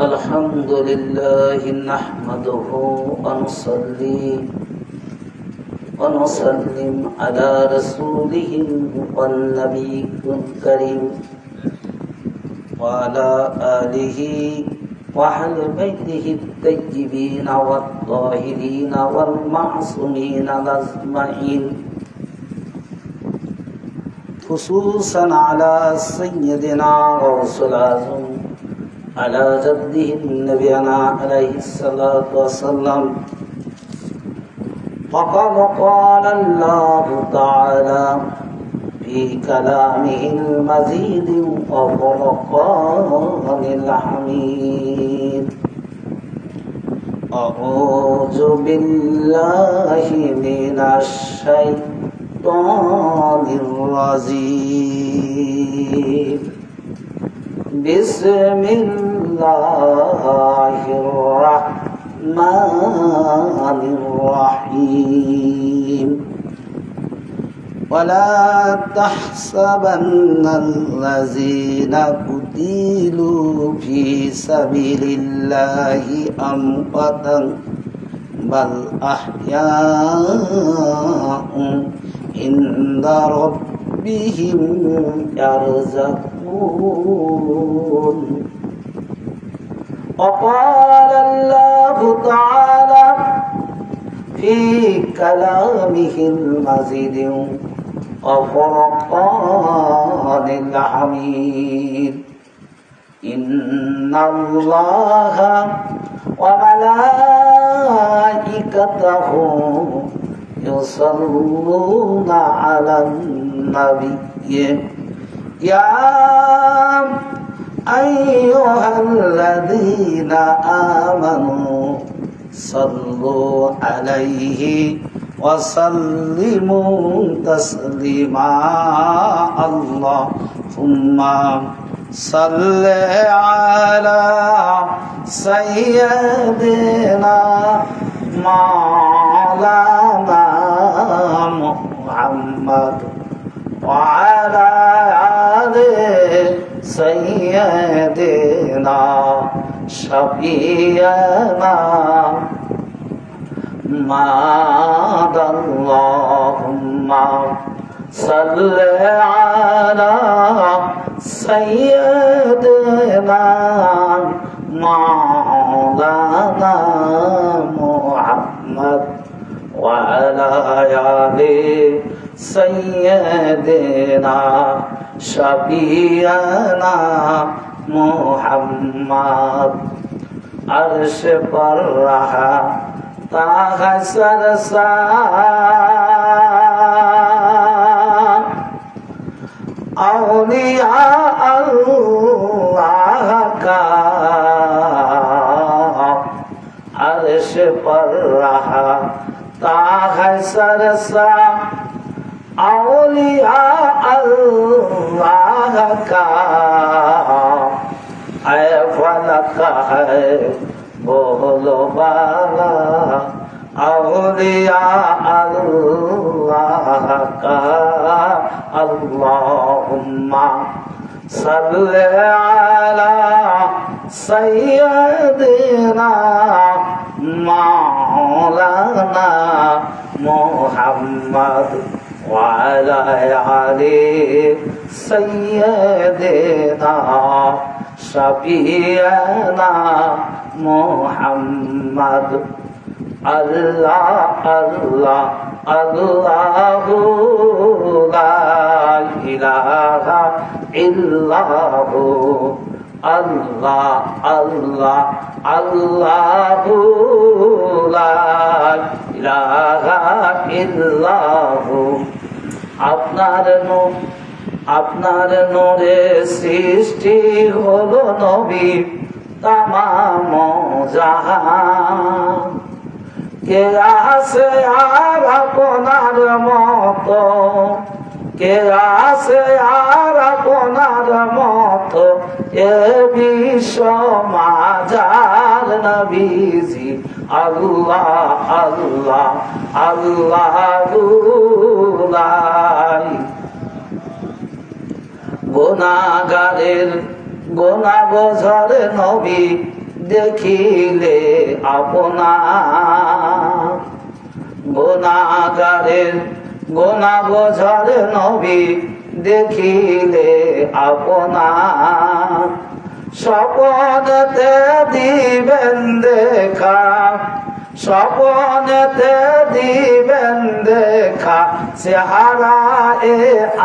الحمد لله نحمده ونصلي ونسلم على رسوله والنبي الكريم وعلى آله وأهل بيته الطيبين والطاهرين والمعصومين أجمعين، خصوصا على سيدنا ورسول العظيم على جده نبينا عليه الصلاة والسلام. فقد قال الله تعالى في كلامه المزيد وفرقان الحميد: أعوذ بالله من الشيطان الرجيم. بسم الله الرحمن الرحيم. ولا تحسبن الذين قتلوا في سبيل الله أمواتا بل أحياء عند ربهم يرزقون. وقال الله تعالى في كلامه المزيد وفرقان الحميد: إن الله وملائكته يصلون على النبي يا أيها الذين آمنوا صلوا عليه وسلموا تسليما. اللهم صل على سيدنا مولانا محمد وعلى آل سيدنا شفيعنا محمد. اللهم صل على سيدنا مولانا محمد وعلى آل سيدنا شفيعنا محمد. अर्श पर रहा ताहसर सा औलिया अल्लाह का अर्श पर रहा ताहसर सा औलिया अल्लाह का ऐ फलक है बोलो बाला औलिया अल्लाह का। अल्लाहुम्मा सल्ली अला सय्यदिना मौलाना मुहम्मद वअला आलि सय्यदिना शफीअना मुहम्मद। अल्लाह अल्लाह अल्लाहु ला इलाहा इल्लहु अल्लाह अल्लाह अल्लाहु ला इलाहा इल्लहु। আপনার নূরে সৃষ্টি হলো নবী তামাম জাহান। কে আছে আর আপনার মতো, কে আছে আর আপনার মতো এ বিশ্ব মাঝার নবীজি। আল্লাহ আল্লাহ আল্লাহ গুনাহগারের গুনাহ বোঝার নবী দেখিলে আপনার গুনাহগারের গুনাহ বোঝার নবী দেখিলে আপনার স্বপনেতে দিবেন দেখা স্বপনেতে দিবেন দেখা চেহারা এ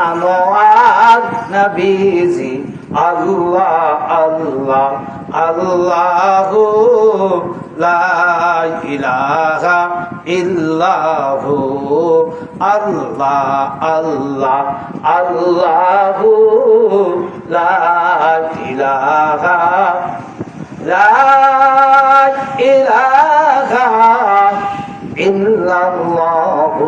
আনোয়ার নবীজি আল্লাহ আল্লাহ আল্লাহু লা ইলাহা ইল্লাহু আল্লাহ আল্লাহ আল্লাহু লা ইলাহা ইল্লাল্লাহু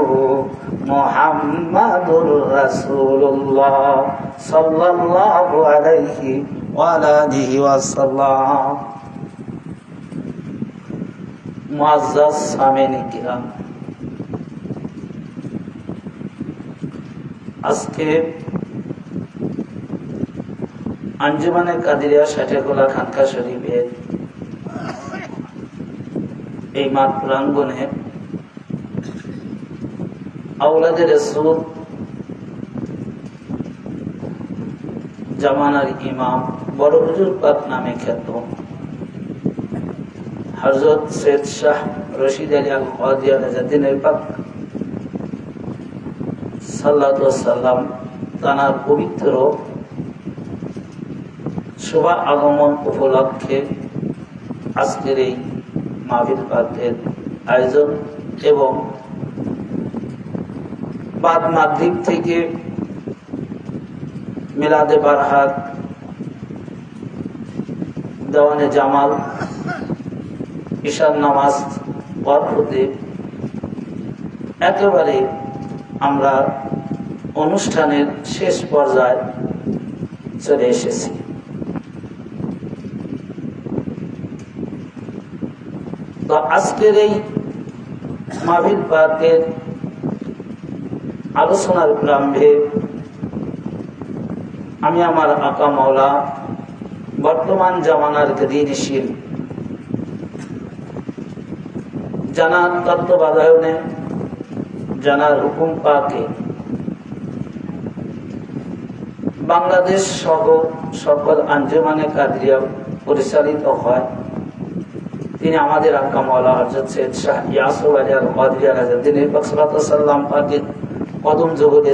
মুহাম্মাদুর রাসূলুল্লাহ সাল্লাল্লাহু আলাইহি ওয়া আলিহি ওয়াসাল্লাম। মুআজ্জাজ সামিন কিরাম, আজকে আঞ্জুমানে কাদিরিয়া ষাটেখোলা খানকা শরীফের এই মাঠ প্রাঙ্গণে আওলাদে রাসূল জামানার ইমাম বড় হুজুর পাক নামে খ্যাত হযরত সৈয়দ শাহ রশিদ আলী আল কাদিয়ান জাদ্দিনের পাক সাল্লাল্লাহু আলাইহি ওয়াসাল্লাম তানার পবিত্র শুভ আগমন উপলক্ষে আজকের এই মাহফিল পাকের আয়োজন এবং বাদ মাগরিব থেকে মিলাদে বারহাত দেওয়ানে জামাল ঈশার নামাজ পর হতে একেবারে আমরা অনুষ্ঠানের শেষ পর্যায়ে চলে এসেছি। তো আজকের এই মাহফিল পাকের আলোচনার প্রারম্ভে আমি আমার আকা মাওলা বর্তমান জামানার গতিশীল জানার তত্ত্বাবধানে জানার হুকুম পাকে বাংলাদেশ সহ সকল আঞ্জুমানে কাদরিয়া পরিচালিত হয়, তিনি আমাদের আকা মাওলা হযরত সৈয়দ শাহ ইয়াসুফ আলী আল কাদিয়া রাদিয়াল্লাহু পাক সাল্লাল্লাহু আলাইহি ওয়াসাল্লাম পাকের কদম জগতে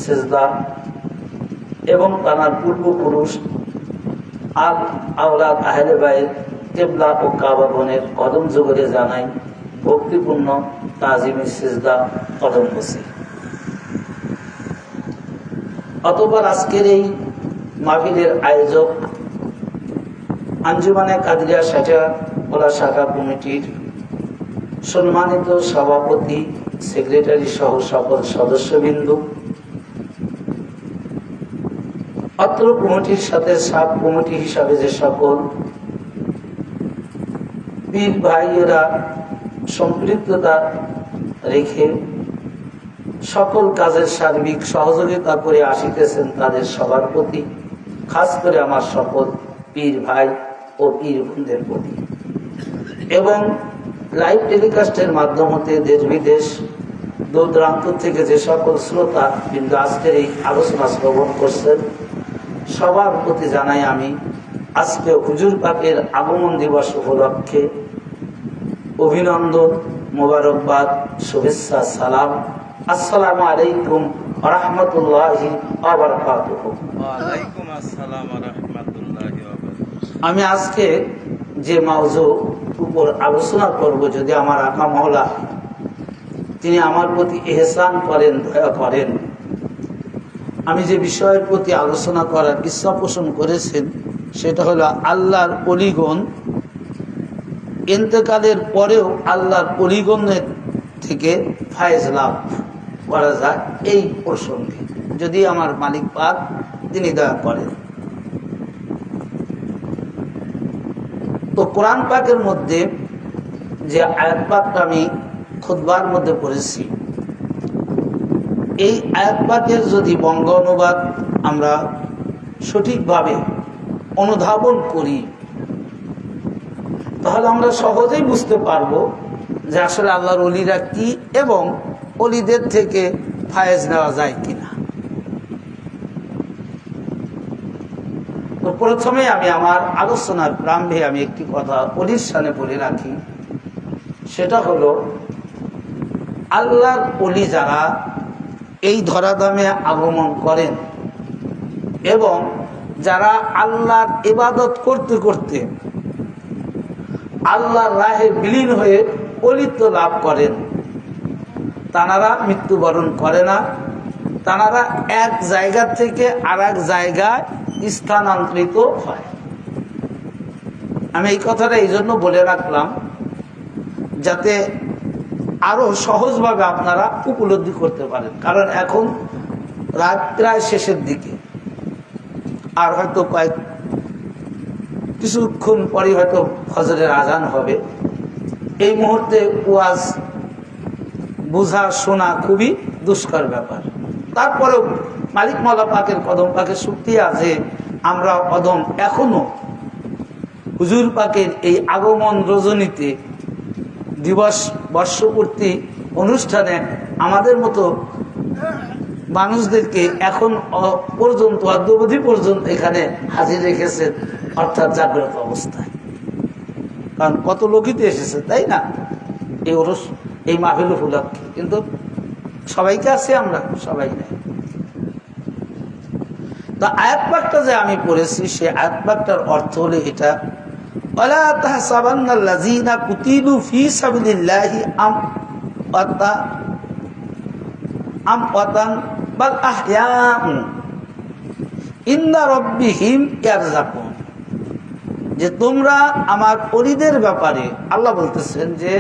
সিজদা এবং তার পূর্বপুরুষ আর আওলাদ আহলে বাইত কিবলা ও কাবা বনের কদম জগতে জানাই ভক্তিপূর্ণ তাজিমের সিজদা কদম বসে। অতঃপর আজকের এই মাহফিলের আয়োজক আঞ্জুমানে কাদরিয়া ষাটেখোলা শাখা কমিটির সম্মানিত সভাপতি, সেক্রেটারি সহ সকল সদস্যবৃন্দ, অত্র কমিটির সাথে সাব কমিটি হিসাবে যে সকল পীর ভাইয়েরা সম্পৃক্ততা রেখে সকল কাজের সার্বিক সহযোগিতা করে আসিতেছেন, তাদের সবার প্রতি, খাস করে আমার সকল পীর ভাই ও পীর বোনদের প্রতি এবং লাইভ টেলিকাস্টের মাধ্যমে দেশ বিদেশ দূর দূরান্ত থেকে যে সকল শ্রোতা কিন্তু আজকের এই আলোচনা শ্রবণ করছেন, সবার প্রতি জানাই আমি আজকে হুজুর পাকের আগমন দিবস উপলক্ষে অভিনন্দন, মোবারকবাদ, শুভেচ্ছা, সালাম। আসসালামু আলাইকুম ওয়া রাহমাতুল্লাহি ওয়া বারাকাতুহু। ওয়া আলাইকুম আসসালাম ওয়া রাহমাতুল্লাহি ওয়া বারাকাতুহু। আমি আজকে যে মাওযু উপর আলোচনা করব, যদি আমার আকা মাওলা তিনি আমার প্রতি ইহসান করেন, দয়া করেন, আমি যে বিষয়ের প্রতি আলোচনা করার ইচ্ছা পোষণ করেছেন সেটা হলো আল্লাহর অলিগণ ইন্তেকালের পরেও আল্লাহর অলিগণের থেকে ফায়েজ লাভ করা যায়, এই প্রসঙ্গে যদি আমার মালিক পাক তিনি দয়া করেন। তো কোরআন পাকের মধ্যে যে আয়াত পাকটা আমি খুতবার মধ্যে পড়েছি, এই আয়াত পাকের যদি বঙ্গ অনুবাদ আমরা সঠিকভাবে অনুধাবন করি তাহলে আমরা সহজেই বুঝতে পারবো যে আসলে আল্লাহর ওলিরা কি এবং ওলিদের থেকে ফায়েজ নেওয়া যায় কিনা। তো প্রথমে আমি আমার আলোচনার প্রারম্ভে আমি একটি কথা ওলির সামনে বলে রাখি, সেটা হলো আল্লাহর ওলি যারা এই ধরাধামে আগমন করেন এবং যারা আল্লাহর ইবাদত করতে করতে আল্লাহর রাহে বিলীন হয়ে অলিত্ব লাভ করেন, তারা মৃত্যুবরণ করে না, তারা এক জায়গা থেকে আর এক জায়গায় স্থানান্তরিত হয়। আমি এই কথাটা এই জন্য বলে রাখলাম যাতে আরো সহজভাবে আপনারা উপলব্ধি করতে পারেন, কারণ এখন রাত প্রায় শেষের দিকে, আর হয়তো কিছুক্ষণ পরে হয়তো ফজরের আজান হবে। এই মুহূর্তে ওয়াজ বোঝা শোনা খুবই দুষ্কর ব্যাপার। তারপরেও মালিক মাওলা পাকের কদম পাকের শুকরিয়া যে আমরা কদম এখনো হুজুর পাকের এই আগমন রজনীতে দিবস বর্ষপূর্তি অনুষ্ঠানে আমাদের মতো মানুষদেরকে এখন পর্যন্ত অদ্যবধি পর্যন্ত এখানে হাজির রেখেছেন, অর্থাৎ জাগ্রত অবস্থায়। কারণ কত লোকই তো এসেছে, তাই না, এই ওরস এই মাহফিল উপলক্ষে, কিন্তু সবাইকে আছে আমরা সবাই নেই। তো আয়াত পাকটা যে আমি পড়েছি সেই আয়াত পাকটার অর্থ হলো এটা, ওয়ালা তাহসাবান্নাল্লাযীনা কুতিলু ফী সাবিলিল্লাহি আমওয়াতান বাল আহইয়াউ ইনদা রাব্বিহিম ইয়ারযাকুন। যে তোমরা আমার ওলিদের ব্যাপারে, আল্লাহ বলতেছেন যে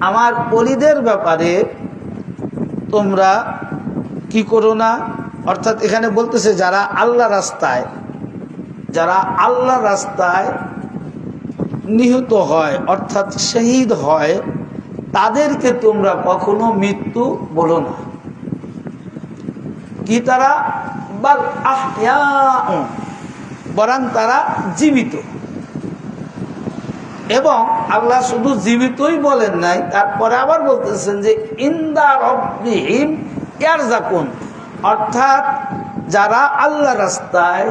আমার ওলিদের ব্যাপারে তোমরা কি করো না, অর্থাৎ এখানে বলতেছে যারা আল্লাহ রাস্তায় নিহত হয় অর্থাৎ শহীদ হয় তাদেরকে তোমরা কখনো মৃত্যু বলো না। কি তারা? বাল আহইয়াউ, বরং তারা জীবিত। এবং আল্লাহ শুধু জীবিতই বলেন নাই, তারপরে আবার বলতেছেন যে ইনদা রাব্বিহিম ইয়ারযাকুন, অর্থাৎ যারা আল্লাহ রাস্তায়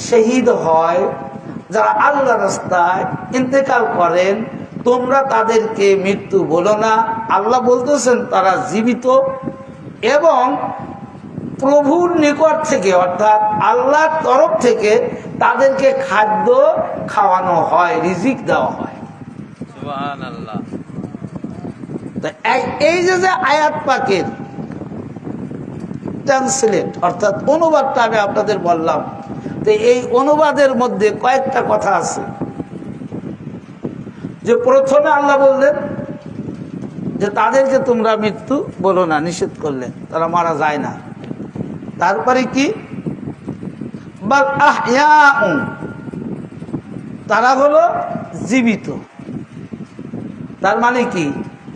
শহীদ হয়, যারা আল্লাহ রাস্তায় ইন্তেকাল করেন, তোমরা তাদেরকে মৃত্যু বলো না। আল্লাহ বলতেছেন তারা জীবিত এবং প্রভুর নিকট থেকে অর্থাৎ আল্লাহর তরফ থেকে তাদেরকে খাদ্য খাওয়ানো হয়, রিজিক দেওয়া হয়। সুবহানাল্লাহ। এই যে আয়াত পাকের ট্রান্সলেট অর্থাৎ অনুবাদটা আমি আপনাদের বললাম, তো এই অনুবাদের মধ্যে কয়েকটা কথা আছে। যে প্রথমে আল্লাহ বললেন যে তাদেরকে তোমরা মৃত্যু বলো না, নিষেধ করলেন, তারা মারা যায় না। তারপরে কি? বাল আহইয়াউ, তারা হলো জীবিত। তার মানে কি?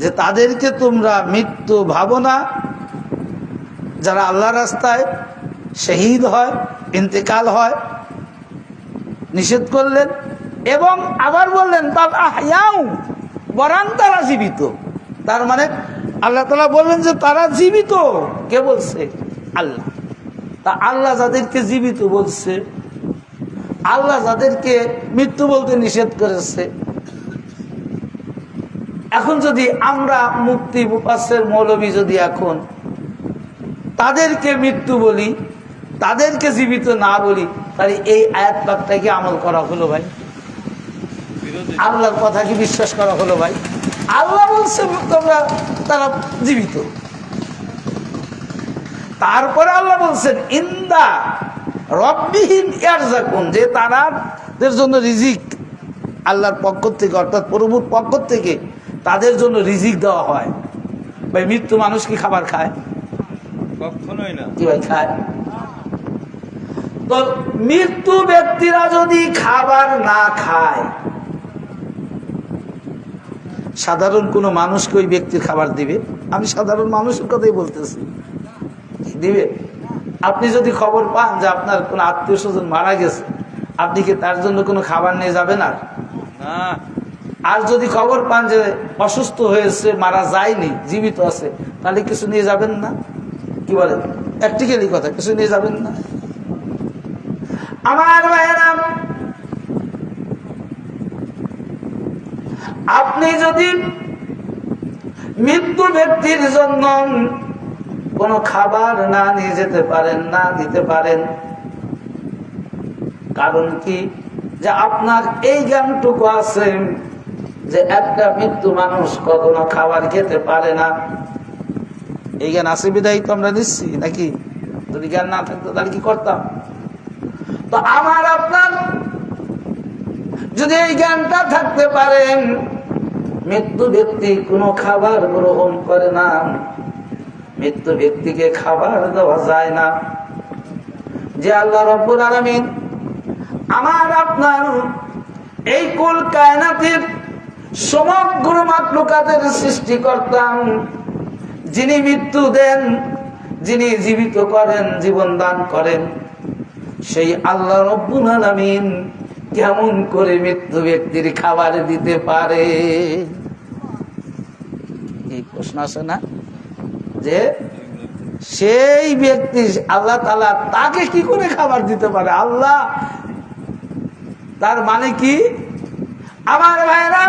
যে তাদেরকে তোমরা মৃত্যু ভাবো না, যারা আল্লাহ রাস্তায় শহীদ হয়, ইন্তেকাল হয়, নিষেধ করলেন। এবং আবার বললেন বাল আহইয়াউ, বরং তারা জীবিত। তার মানে আল্লাহ তাআলা বললেন যে তারা জীবিত। কে বলছে? আল্লাহ। তা আল্লাহ যাদেরকে জীবিত বলছে, আল্লাহ যাদেরকে মৃত্যু বলতে নিষেধ করেছে, এখন যদি আমরা মুফতি মুফাসসির মৌলবী যদি এখন তাদেরকে মৃত্যু বলি, তাদেরকে জীবিত না বলি, তাহলে এই আয়াত পাকটাকে আমল করা হলো ভাই? আল্লাহর কথা কি বিশ্বাস করা হলো ভাই? আল্লাহ বলছে তোমরা তারা জীবিত, তারপরে আল্লাহ বলছেন ইনদা রাব্বিহিম ইয়ারযাকুন, যে তাদের জন্য রিজিক আল্লাহর পক্ষ থেকে অর্থাৎ প্রভুর পক্ষ থেকে তাদের জন্য রিজিক দেওয়া হয়। ভাই মৃত্যু মানুষ কি খাবার খায়? কখনোই না। কি ভাই খায়? তো মৃত্যু ব্যক্তিরা যদি খাবার না খায়, সাধারণ কোনো মানুষকে ওই ব্যক্তির খাবার দিবে? আমি সাধারণ মানুষের কথাই বলতেছি, দিবে? আপনি যদি খবর পান যে আপনার কোনো আত্মীয় স্বজন মারা গেছে, আপনি কি তার জন্য কোনো খাবার নিয়ে যাবেন? আর আর যদি খবর পান যে অসুস্থ হয়েছে, মারা যায়নি, জীবিত আছে, তাহলে কিছু নিয়ে যাবেন না? কি বলেন? প্র্যাকটিক্যালি কথা, কিছু নিয়ে যাবেন না? আমার ভাইয়েরা, আপনি যদি মৃত্যু ব্যক্তির জন্য কোনো খাবার না নিয়ে যেতে পারেন, না দিতে পারেন, কারণ কি? যে আপনার এই জ্ঞানটুকু আছে যে একটা মৃত্যু মানুষ কখনো খাবার খেতে পারে না। এই জ্ঞান আছে বিদায় তো আমরা নিচ্ছি, নাকি? যদি জ্ঞান না থাকতো তাহলে কি করতাম? তো আমার আপনার যদি এই জ্ঞানটা থাকতে পারেন, মৃত্যু ব্যক্তি কোনো খাবার গ্রহণ করে না, মৃত্যু ব্যক্তিকে খাবার দেওয়া যায় না। যে আল্লাহ রাব্বুল আলামিন আমার আপনার এই কুল কায়নাতের সমগ্র মাখলুকাতের সৃষ্টিকর্তা, যিনি মৃত্যু দেন, যিনি জীবিত করেন, জীবন দান করেন, সেই আল্লাহ রাব্বুল আলামিন কেমন করে মৃত্যু ব্যক্তির খাবার দিতে পারে? এই প্রশ্ন আছে না? যে সেই ব্যক্তি আল্লাহ তাআলা তাকে কি করে খাবার দিতে পারে? আল্লাহ, তার মানে কি? আমার ভাইরা,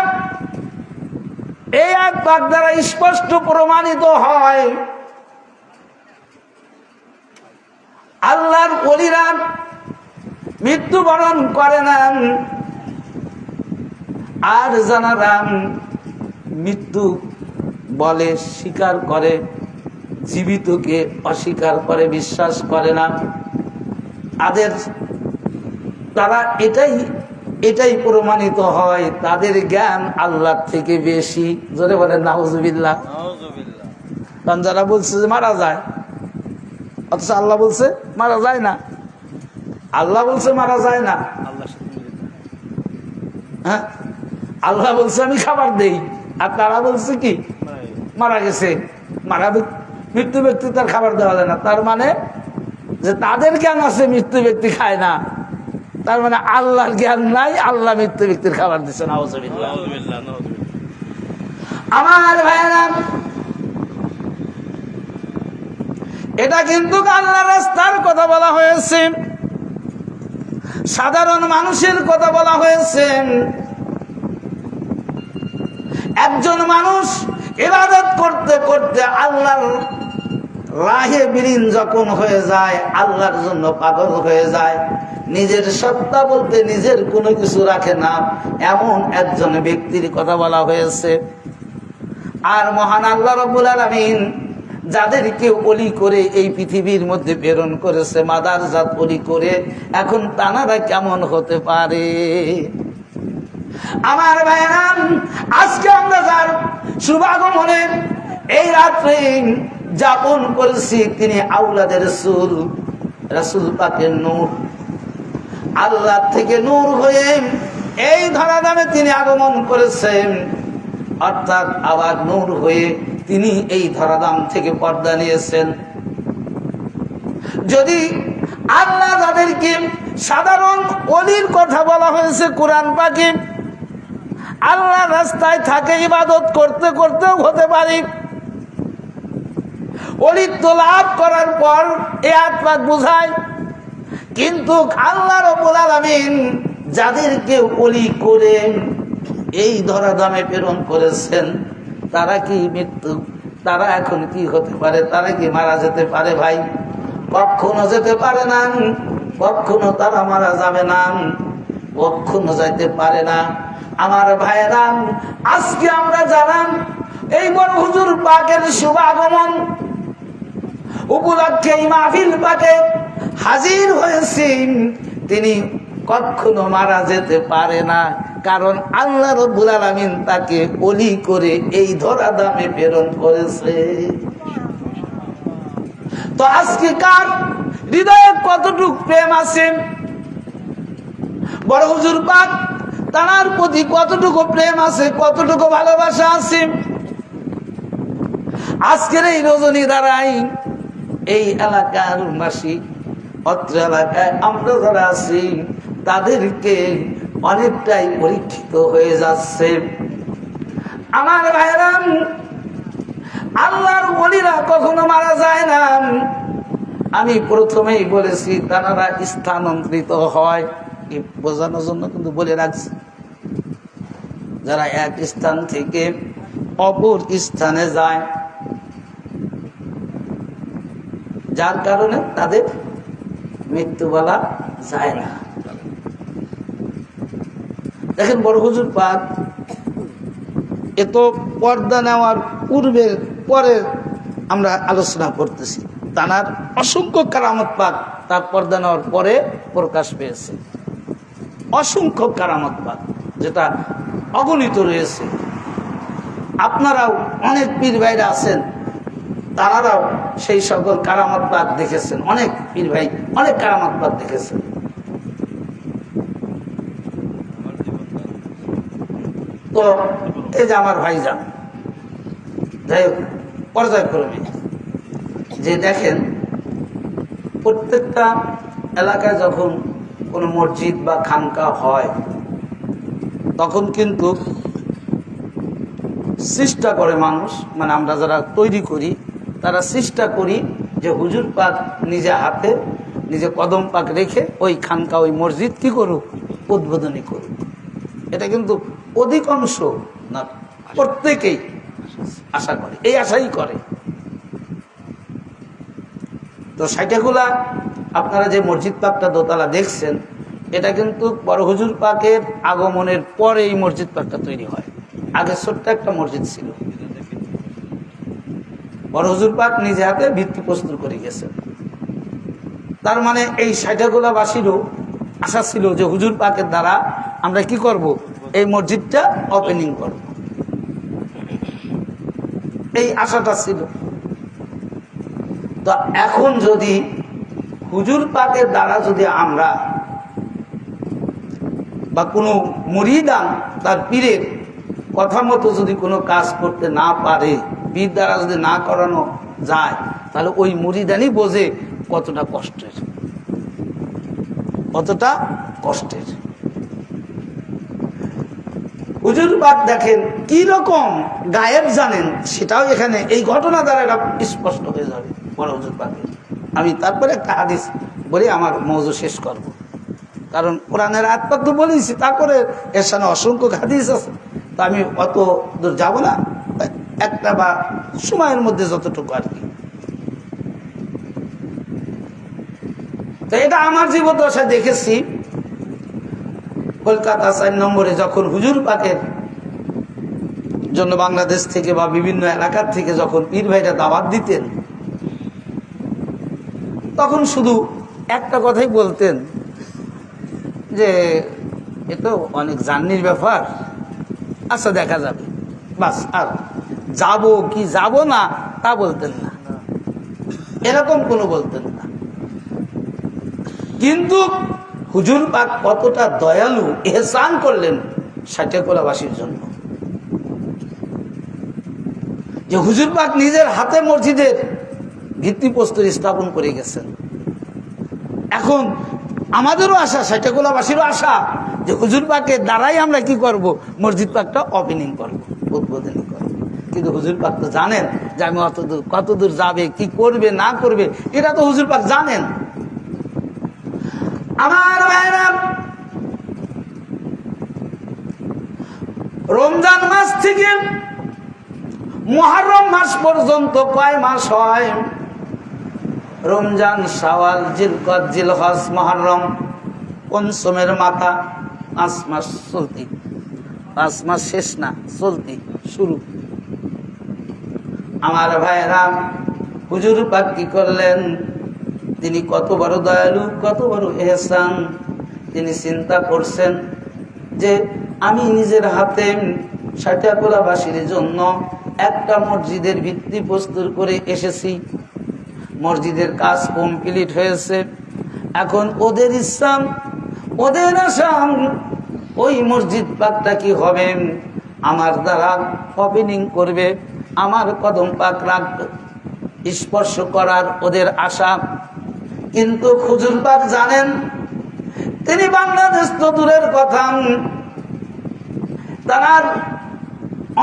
এই আয়াত পাক দ্বারা স্পষ্ট প্রমাণিত হয় আল্লাহর ওলিরা মৃত্যুবরণ করে না, আর যারা মৃত্যু বলে স্বীকার করে, জীবিতকে অস্বীকার করে, বিশ্বাস করে না, তারা এটাই প্রমাণিত হয় তাদের জ্ঞান আল্লাহর থেকে বেশি। জোরে বলেন নাউজুবিল্লাহ। কারণ যারা বলছে যে মারা যায়, অথচ আল্লাহ বলছে মারা যায় না। আল্লাহ বলছে মারা যায় না, হ্যাঁ, আল্লাহ বলছে আমি খাবার দেই, আর তারা বলছে কি মারা গেছে। মৃত্যু ব্যক্তি তার খাবার দেওয়া যায় না, তার মানে যে তাদের জ্ঞান আছে মৃত্যু ব্যক্তি খায় না, তার মানে আল্লাহর জ্ঞান নাই, আল্লাহ মৃত্যু ব্যক্তির খাবার দিচ্ছে। নাউজুবিল্লাহ। আমার ভাইরা, এটা কিন্তু আল্লাহর রাস্তার কথা বলা হয়েছে, সাধারণ মানুষের কথা বলা হয়েছে। একজন মানুষ ইবাদত করতে করতে আল্লাহর রাহে বিলীন যখন হয়ে যায়, আল্লাহর জন্য পাগল হয়ে যায়, নিজের সত্তা বলতে নিজের কোনো কিছু রাখে না, এমন একজন ব্যক্তির কথা বলা হয়েছে। আর মহান আল্লাহ রাব্বুল আলামিন যাদেরকে ওলি করে এই পৃথিবীর মধ্যে প্রেরণ করেছে, মাদারজাত ওলি করে, এখন তানারা কেমন হতে পারে? আমার ভাইরা, আজকে আমরা যার শুভাগমনে এই রাত্রে যাপন করেছি, তিনি আওলাদের রাসূল, রাসূল পাকের নূর, আল্লাহ থেকে নূর হয়ে এই ধরাধামে তিনি আগমন করেছেন, অর্থাৎ আবার নূর হয়ে তিনি এই ধরাধাম থেকে পর্দা নিয়েছেন। যদি আল্লাহ যাদেরকে সাধারণ ওলির কথা বলা হয়েছে কোরআন পাকে, আল্লাহ রাস্তায় থাকে ইবাদত করতে করতেও হতে পারে, ওলিত্ব লাভ করার পর এ আত্মাক বোঝায়। কিন্তু আল্লাহ রাব্বুল আলামিন যাদেরকে ওলি করে এই ধরাধামে প্রেরণ করেছেন, তারা কি মৃত্যু, তারা এখন কি হতে পারে? তারা কি মারা যেতে পারে? ভাই, কখনো যেতে পারে না, কখনো তারা মারা যাবে না, কখনো যাইতে পারে না। আমার ভাইয়েরা, আজকে আমরা জানান এই বড় হুজুর পাকের শুভ আগমন উপলক্ষে এই মাহফিল পাকে হাজির হয়েছি, তিনি কখনো মারা যেতে পারে না, কারণ আল্লাহ রাব্বুল আলামিন তাকে ওলি করে এই ধরাধামে প্রেরণ করেছে। তো আজকে কার হৃদয়ে কতটুকু প্রেম আছে বড় হুজুর পাক, তার প্রতি কতটুকু প্রেম আছে, কতটুকু ভালোবাসা আছে? আজকের এই রজনী দ্বারাই এই এলাকার বাসী, অত্র এলাকায় আমরা যারা আছি, তাদেরকে অনেকটাই পরীক্ষিত হয়ে যাচ্ছে। আমার ভাইরা, আল্লাহর ওলিরা কখনো মারা যায় না। আমি প্রথমেই বলেছি তারা স্থানান্তরিত হয়, বোঝানোর জন্য কিন্তু বলে রাখছি। যারা এক স্থান থেকে অপর স্থানে যায়, যার কারণে তাদের মৃত্যু বলা যায় না। দেখেন বড় হুজুর পাক এত পর্দা নেওয়ার পরে আমরা আলোচনা করতেছি, তার অসংখ্য কারামত পাক তার পর্দা নেওয়ার পরে প্রকাশ পেয়েছে। অসংখ্য কারামত পাক যেটা অগণিত রয়েছে। আপনারাও অনেক পীর ভাইরা আছেন, তারাও সেই সকল কারামত পাক দেখেছেন। অনেক পীর ভাই অনেক কারামত পাক দেখেছেন। তো এই যে আমার ভাইজান, যাই হোক পর্যায়ক্রমে যে দেখেন, প্রত্যেকটা এলাকায় যখন কোনো মসজিদ বা খানকা হয়, তখন কিন্তু চেষ্টা করে মানুষ, মানে আমরা যারা তৈরি করি তারা চেষ্টা করি যে হুজুর পাক নিজে হাতে নিজে কদম পাক রেখে ওই খানকা ওই মসজিদ কি করুক, উদ্বোধনী করুক। এটা কিন্তু অধিকাংশ না, প্রত্যেকেই আশা করে, এই আশাই করে। তো সাইটাগুলা আপনারা যে মসজিদ পাকটা দোতলা দেখছেন, এটা কিন্তু বড় হুজুর পাকের আগমনের পরে এই মসজিদ পাকটা তৈরি হয়। আগে ছোট্ট একটা মসজিদ ছিল, বড় হুজুর পাক নিজে হাতে ভিত্তি প্রস্তুত করে গেছেন। তার মানে এই সাইটাগুলা বাসীরও আশা ছিল যে হুজুর পাকের দ্বারা আমরা কি করব, এই মসজিদটা ওপেনিং করব, এই আশাটা ছিল। তো এখন যদি হুজুর পাকের দ্বারা যদি আমরা বা কোনো মুরিদান তার পীরের কথা মতো যদি কোনো কাজ করতে না পারে, পীর দ্বারা যদি না করানো যায়, তাহলে ওই মুরিদানই বোঝে কতটা কষ্টের, কতটা কষ্টের। হুজুর পাক দেখেন কি রকম গায়েব জানেন, সেটাও এখানে এই ঘটনা দ্বারা এটা স্পষ্ট হয়ে যাবে বড় হুজুর পাকের। আমি তারপরে একটা হাদিস বলে আমার মওযু শেষ করব, কারণ কোরআনের আয়াত পাক তো বলেছি, তারপরে এর সামনে অসংখ্য হাদিস আছে। তো আমি অত দূর যাব না, একটা বা সময়ের মধ্যে যতটুকু আর কি। তো এটা আমার জীবদ্দশায় দেখেছি। কলকাতা 4 নম্বরে যখন হুজুর পাকের জন্য বাংলাদেশ থেকে বা বিভিন্ন এলাকার থেকে যখন পীর ভাইরা দাওয়াত দিতেন, তখন শুধু একটা কথাই বলতেন যে এ তো অনেক জার্নির ব্যাপার, আচ্ছা দেখা যাবে, বাস। আর যাব কি যাব না তা বলতেন না, এরকম কোনো বলতেন না। কিন্তু হুজুর পাক কতটা দয়ালু, এহসান করলেন সাটিয়াকোলাবাসীর জন্য, যে হুজুর পাক নিজের হাতে মসজিদের ভিত্তিপ্রস্তর স্থাপন করে গেছেন। এখন আমাদেরও আশা, সাটিয়াকোলাবাসীরও আশা যে হুজুর পাকের দ্বারাই আমরা কি করব, মসজিদ পাকটা ওপেনিং করব, উদ্বোধনী করব। কিন্তু হুজুর পাক তো জানেন যে আমি অতদূর কতদূর যাবে, কি করবে না করবে, এটা তো হুজুর পাক জানেন। আমার ভাইরা, রমজান মাস থেকে মুহররম মাস পর্যন্ত কয় মাস হয়? রমজান, শাওয়াল, জিলকদ, জিলহজ, মুহররম, পঞ্চমের মাথা, 5 মাস চলতি। 5 মাস শেষ না, চলতি শুরু। আমার ভাইরা, হুজুর পাক কি করলেন? তিনি কত বড় দয়ালু, কত বড় এহসান। তিনি চিন্তা করছেন যে আমি নিজের হাতে সাটিয়াকোলাবাসীর জন্য একটা মসজিদের ভিত্তি প্রস্তুত করে এসেছি। মসজিদের কাজ কমপ্লিট হয়েছে। এখন ওদের ইচ্ছা, ওদের আশা, ওই মসজিদ পাকটা কি হবে, আমার দ্বারা ওপেনিং করবে, আমার কদম পাক রাখবে, স্পর্শ করার ওদের আশা। কিন্তু হুজুর পাক জানেন তিনি বাংলাদেশ তো দূরের কথা, তার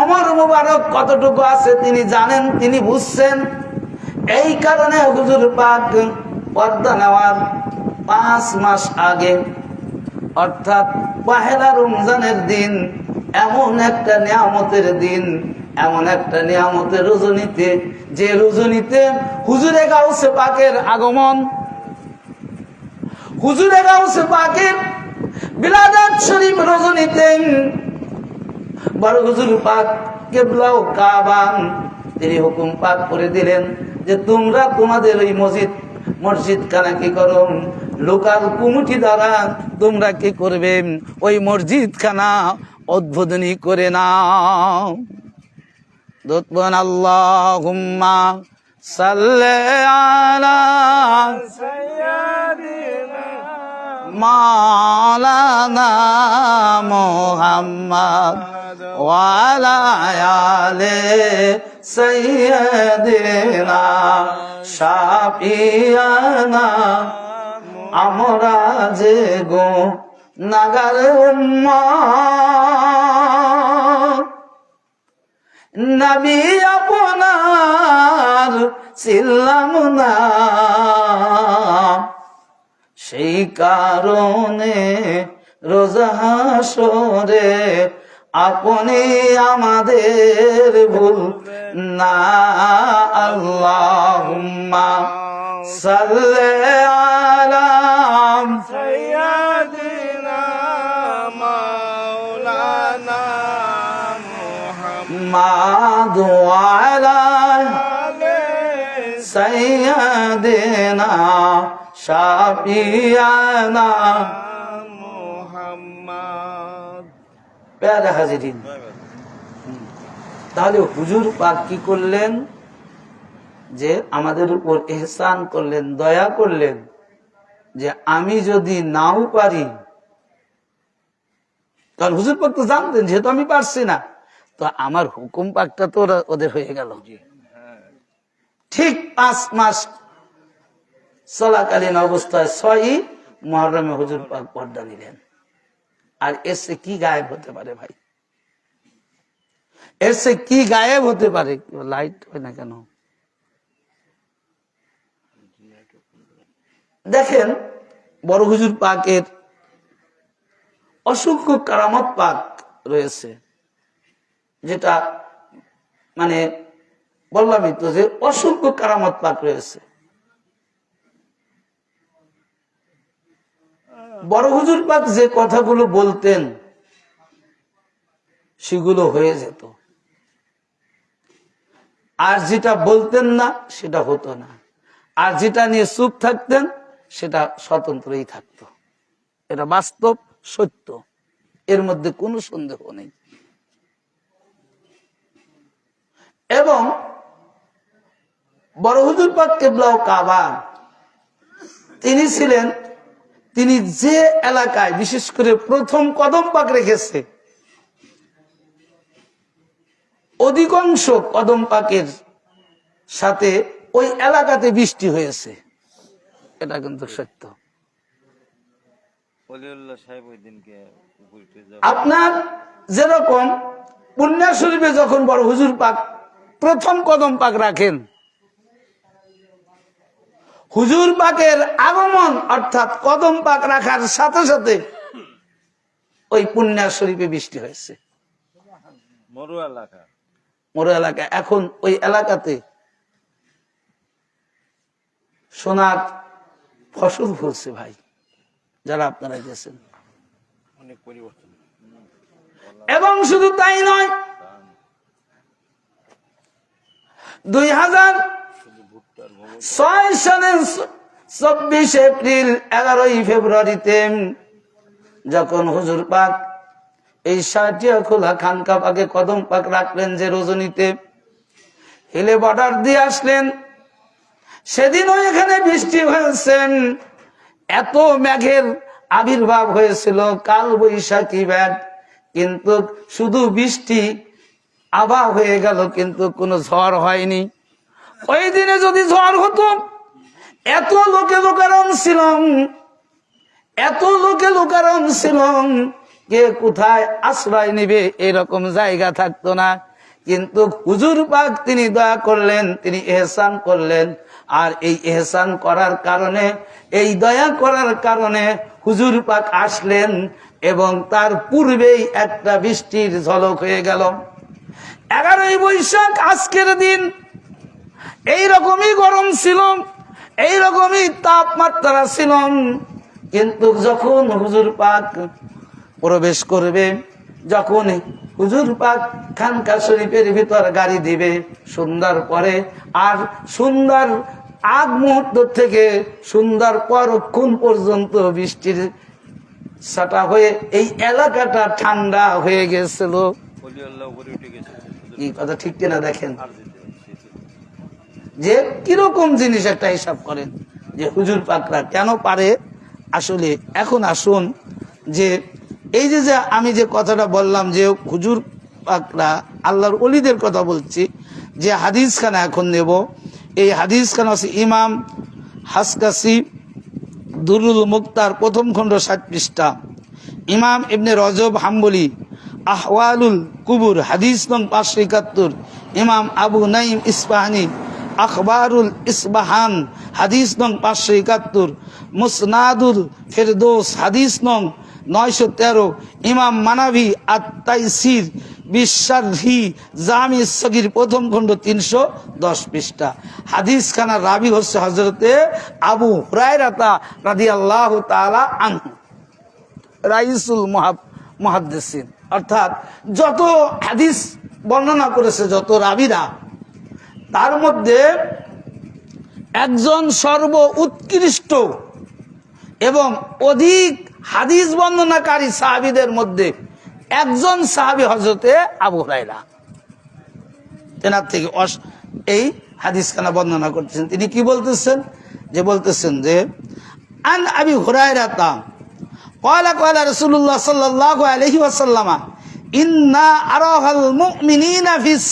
অমর মুবারক কতটুকু আছে তিনি জানেন, তিনি বুঝছেন। এই কারণে হুজুর পাক পর্দা নেওয়ার 5 মাস আগে, অর্থাৎ পহেলা রমজানের দিন, এমন একটা নিয়ামতের দিন, এমন একটা নিয়ামতের রজনীতে, যে রজনীতে হুজুরে গাউসে পাকের আগমন, হুজুরে গাউসে পাকের বিলাদাত শরীফ রজনীতে বড় হুজুর পাক কিবলা ও কাবা তিনি হুকুম পাক করে দিলেন যে তোমরা তোমাদের ওই মসজিদ খানা কি করো, লোকাল কমিটি দ্বারা তোমরা কি করবে, ওই মসজিদ খানা উদ্বোধনী করে নাও। দোতবন আল্লাহুম্মা সাল্লি আলা সাইয়্যিদিনা মাওলানা মুহাম্মদ ওয়া আলা আলি সাইয়্যিদিনা শাফিয়ানা, আমরা যে গো নাগার উম্মত, নবী আপনার ছিলাম না, সেই কারণে রোজা হাসরে আপনি আমাদের ভুল না। আল্লাহুম্মা সাল্লি আলা সাইয়্যিদিনা মাওলানা মুহাম্মদ ওয়া আলা আলি সাইয়্যিদিনা শাফিয়ানা মুহাম্মদ। প্যারা হাজিরিন, তাহলে হুজুর পাক কি করলেন, যে আমাদের উপর ইহসান করলেন, দয়া করলেন, যে আমি যদি নাও পারি, কারণ হুজুর পাক তো জানতেন যেহেতু আমি পারছি না, তো আমার হুকুম পাকটা তো ওদের হয়ে গেল। ঠিক 5 মাস চলাকালীন অবস্থায় 6ই মুহররমে হুজুর পাক পর্দা নিলেন। আর এসে কি গায়েব হতে পারে ভাই, এসে কি গায়েব হতে পারে? লাইট হয় না কেন? দেখেন বড় হুজুর পাকের অসংখ্য কারামত পাক রয়েছে, যেটা মানে বললামই তো যে অসংখ্য কারামত পাক রয়েছে। বড় হুজুর পাক যে কথাগুলো বলতেন সেগুলো হয়ে যেত, আর যেটা বলতেন না সেটা হতো না, আর যেটা নিয়ে চুপ থাকতেন সেটা স্বতন্ত্রই থাকতো। এটা বাস্তব সত্য, এর মধ্যে কোনো সন্দেহ নেই। এবং বড় হুজুর পাক কিবলা ও কাবা তিনি ছিলেন, তিনি যে এলাকায় বিশেষ করে প্রথম কদম পাক রেখেছে, অধিকাংশ কদম পাকের সাথে ওই এলাকাতে বৃষ্টি হয়েছে, এটা কিন্তু সত্য। আপনার যেরকম পুণ্যা শরীফে যখন বড় হুজুর পাক প্রথম কদম পাক রাখেন, হুজুর পাকের আগমন অর্থাৎ কদম পাক রাখার সাথে সাথে ওই পুণ্যা শরীফে বৃষ্টি হয়েছে। মরু এলাকা, এখন ওই এলাকাতে সোনার ফসল ফলছে ভাই, যারা আপনারা গেছেন। অনেক পরিবর্তন। এবং শুধু তাই নয়, 2006 সালের 24 এপ্রিল 11 ফেব্রুয়ারিতে যখন হুজুর পাক এই শাহটিয়া খোলা খানকা পাকে কদম পাক রাখলেন, যে রজনীতে হিলে বর্ডার দিয়ে আসলেন, সেদিনও এখানে বৃষ্টি হয়েছেন। এত মেঘের আবির্ভাব হয়েছিল, কাল বৈশাখী ব্যাট, কিন্তু শুধু বৃষ্টি আভা হয়ে গেল, কিন্তু কোনো ঝড় হয়নি। ওই দিনে যদি ঝড় হতো, এত লোকে লোকারণ ছিলাম, এত লোকে লোকারম ছিল, কে কোথায় আশ্রয় নিবে এরকম জায়গা থাকতো না। কিন্তু হুজুর পাক তিনি দয়া করলেন, তিনি ইহসান করলেন। আর এই ইহসান করার কারণে, এই দয়া করার কারণে হুজুর পাক আসলেন এবং তার পূর্বেই একটা বৃষ্টির ঝলক হয়ে গেল। 11ই বৈশাখ আজকের দিন এইরকমই গরম ছিল, এইরকমই তাপমাত্রা ছিল। কিন্তু যখন হুজুর পাক প্রবেশ করবে, যখন হুজুর পাক খানকা শরীফের ভিতর গাড়ি দিবে সুন্দর পরে, আর সুন্দর আগ মুহূর্ত থেকে সুন্দর পরক্ষণ পর্যন্ত বৃষ্টির ছাটা হয়ে এই এলাকাটা ঠান্ডা হয়ে গেছিল। এই কথা ঠিক কিনা দেখেন, যে কিরকম জিনিস একটা হিসাব করেন যে হুজুর পাকরা কেন পারে। আসলে এখন আসুন যে এই যে আমি যে কথাটা বললাম যে হুজুর পাকরা আল্লাহর ওলিদের কথা বলছি, যে হাদিস খানা এখন নেব, এই হাদিস খানা আছে ইমাম হাসকাসি দুরুল মুক্তার প্রথম খণ্ড 60 পৃষ্ঠা, ইমাম ইবনে রজব হাম্বলি আহওয়ালুল কুবুর হাদিস নং 571, ইমাম আবু নাইম ইস্পাহানি আখবারুল ইসবাহান হাদিস নং 571, মুসনাদুল ফেরদৌস হাদিস নং 913, ইমাম মানাভি আত-তাইসির বিশারহি জামি সগীর প্রথম খণ্ড 310 পৃষ্ঠা। হাদিস খানা রাবি হচ্ছে হযরতে আবু হুরায়রা রাদিয়াল্লাহু তাআলা আনহু, রাইসুল মুহাদ্দিসিন। অর্থাৎ যত হাদিস বর্ণনা করেছে যত রাবিরা, তার মধ্যে একজন সর্ব উৎকৃষ্ট এবং অধিক হাদিস বর্ণনাকারী সাহাবীদের মধ্যে একজন সাহাবী হযরতে আবু হুরায়রা। তেনার থেকে এই হাদিস খানা বর্ণনা করতেছেন। তিনি কি বলতেছেন, যে বলতেছেন যে আন আবি হুরায়রা ক্বালা ক্বালা রাসূলুল্লাহ সাল্লাল্লাহু আলাইহি ওয়াসাল্লাম ইন্না আরাহাল মুমিনিনা ফিস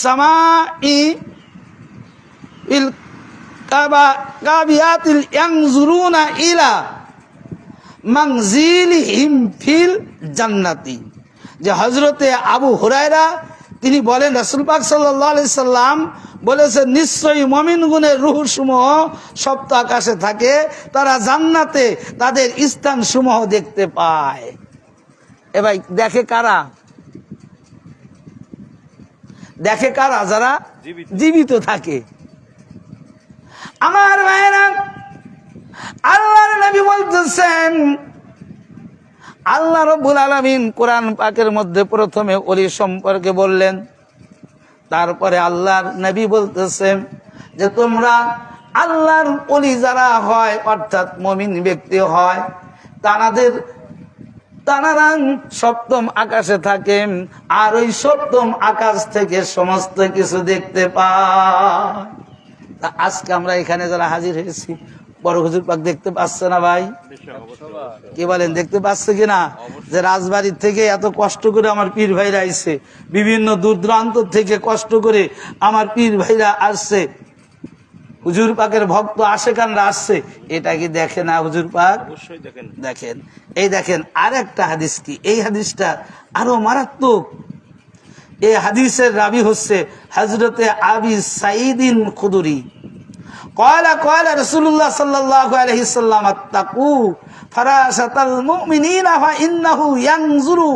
সামাই ইল কাবিয়াতিল ইয়ানজুরুনা ইলা মানজিলিহিম ফিল জান্নাতি। যে হযরতে আবু হুরায়রা তিনি বলেন রাসূল পাক সাল্লাল্লাহু আলাইহি সাল্লাম বলেছেন, নিশ্চয়ই মুমিন গুণের রূহ সমূহ সপ্ত আকাশে থাকে, তারা জান্নাতে তাদের স্থান সমূহ দেখতে পায়। এ ভাই দেখে কারা? দেখে কারা? যারা জীবিত থাকে। আমার ভাইরা, আল্লাহর নবী বলতেছেন, আল্লাহ রাব্বুল আলামিন কোরআন পাকের মধ্যে প্রথমে ওলি সম্পর্কে বললেন, তারপরে আল্লাহর নবী বলতেছেন যে তোমরা আল্লাহর ওলি যারা হয় অর্থাৎ মুমিন ব্যক্তি হয়, তারা সপ্তম আকাশে থাকেন, আর ওই সপ্তম আকাশ থেকে সমস্ত কিছু দেখতে পায়। তা আজকে আমরা এখানে যারা হাজির হয়েছি, বড় হুজুর পাক দেখতে পাচ্ছে না ভাই? কি বলেন, দেখতে পাচ্ছে কিনা? যে রাজবাড়ির থেকে এত কষ্ট করে আমার পীর ভাইরা আইছে, বিভিন্ন দূর দূরান্ত থেকে কষ্ট করে আমার পীর ভাইরা আসছে, হুজুর পাকের ভক্ত আশেকানরা আসছে, এটা কি দেখে না হুজুর পাক? অবশ্যই দেখেন। এই দেখেন আর একটা হাদিস, কি এই হাদিসটা আরো মারাত্মক। এই হাদিসের রাবি হচ্ছে হযরতে আবি সাঈদিন খুদরি। ক্বালা ক্বালা রাসূলুল্লাহ সাল্লাল্লাহু আলাইহি সাল্লাম আত্তাকু ফারাসাতাল মুমিনিনা ফা ইন্নাহু ইয়ানজুরু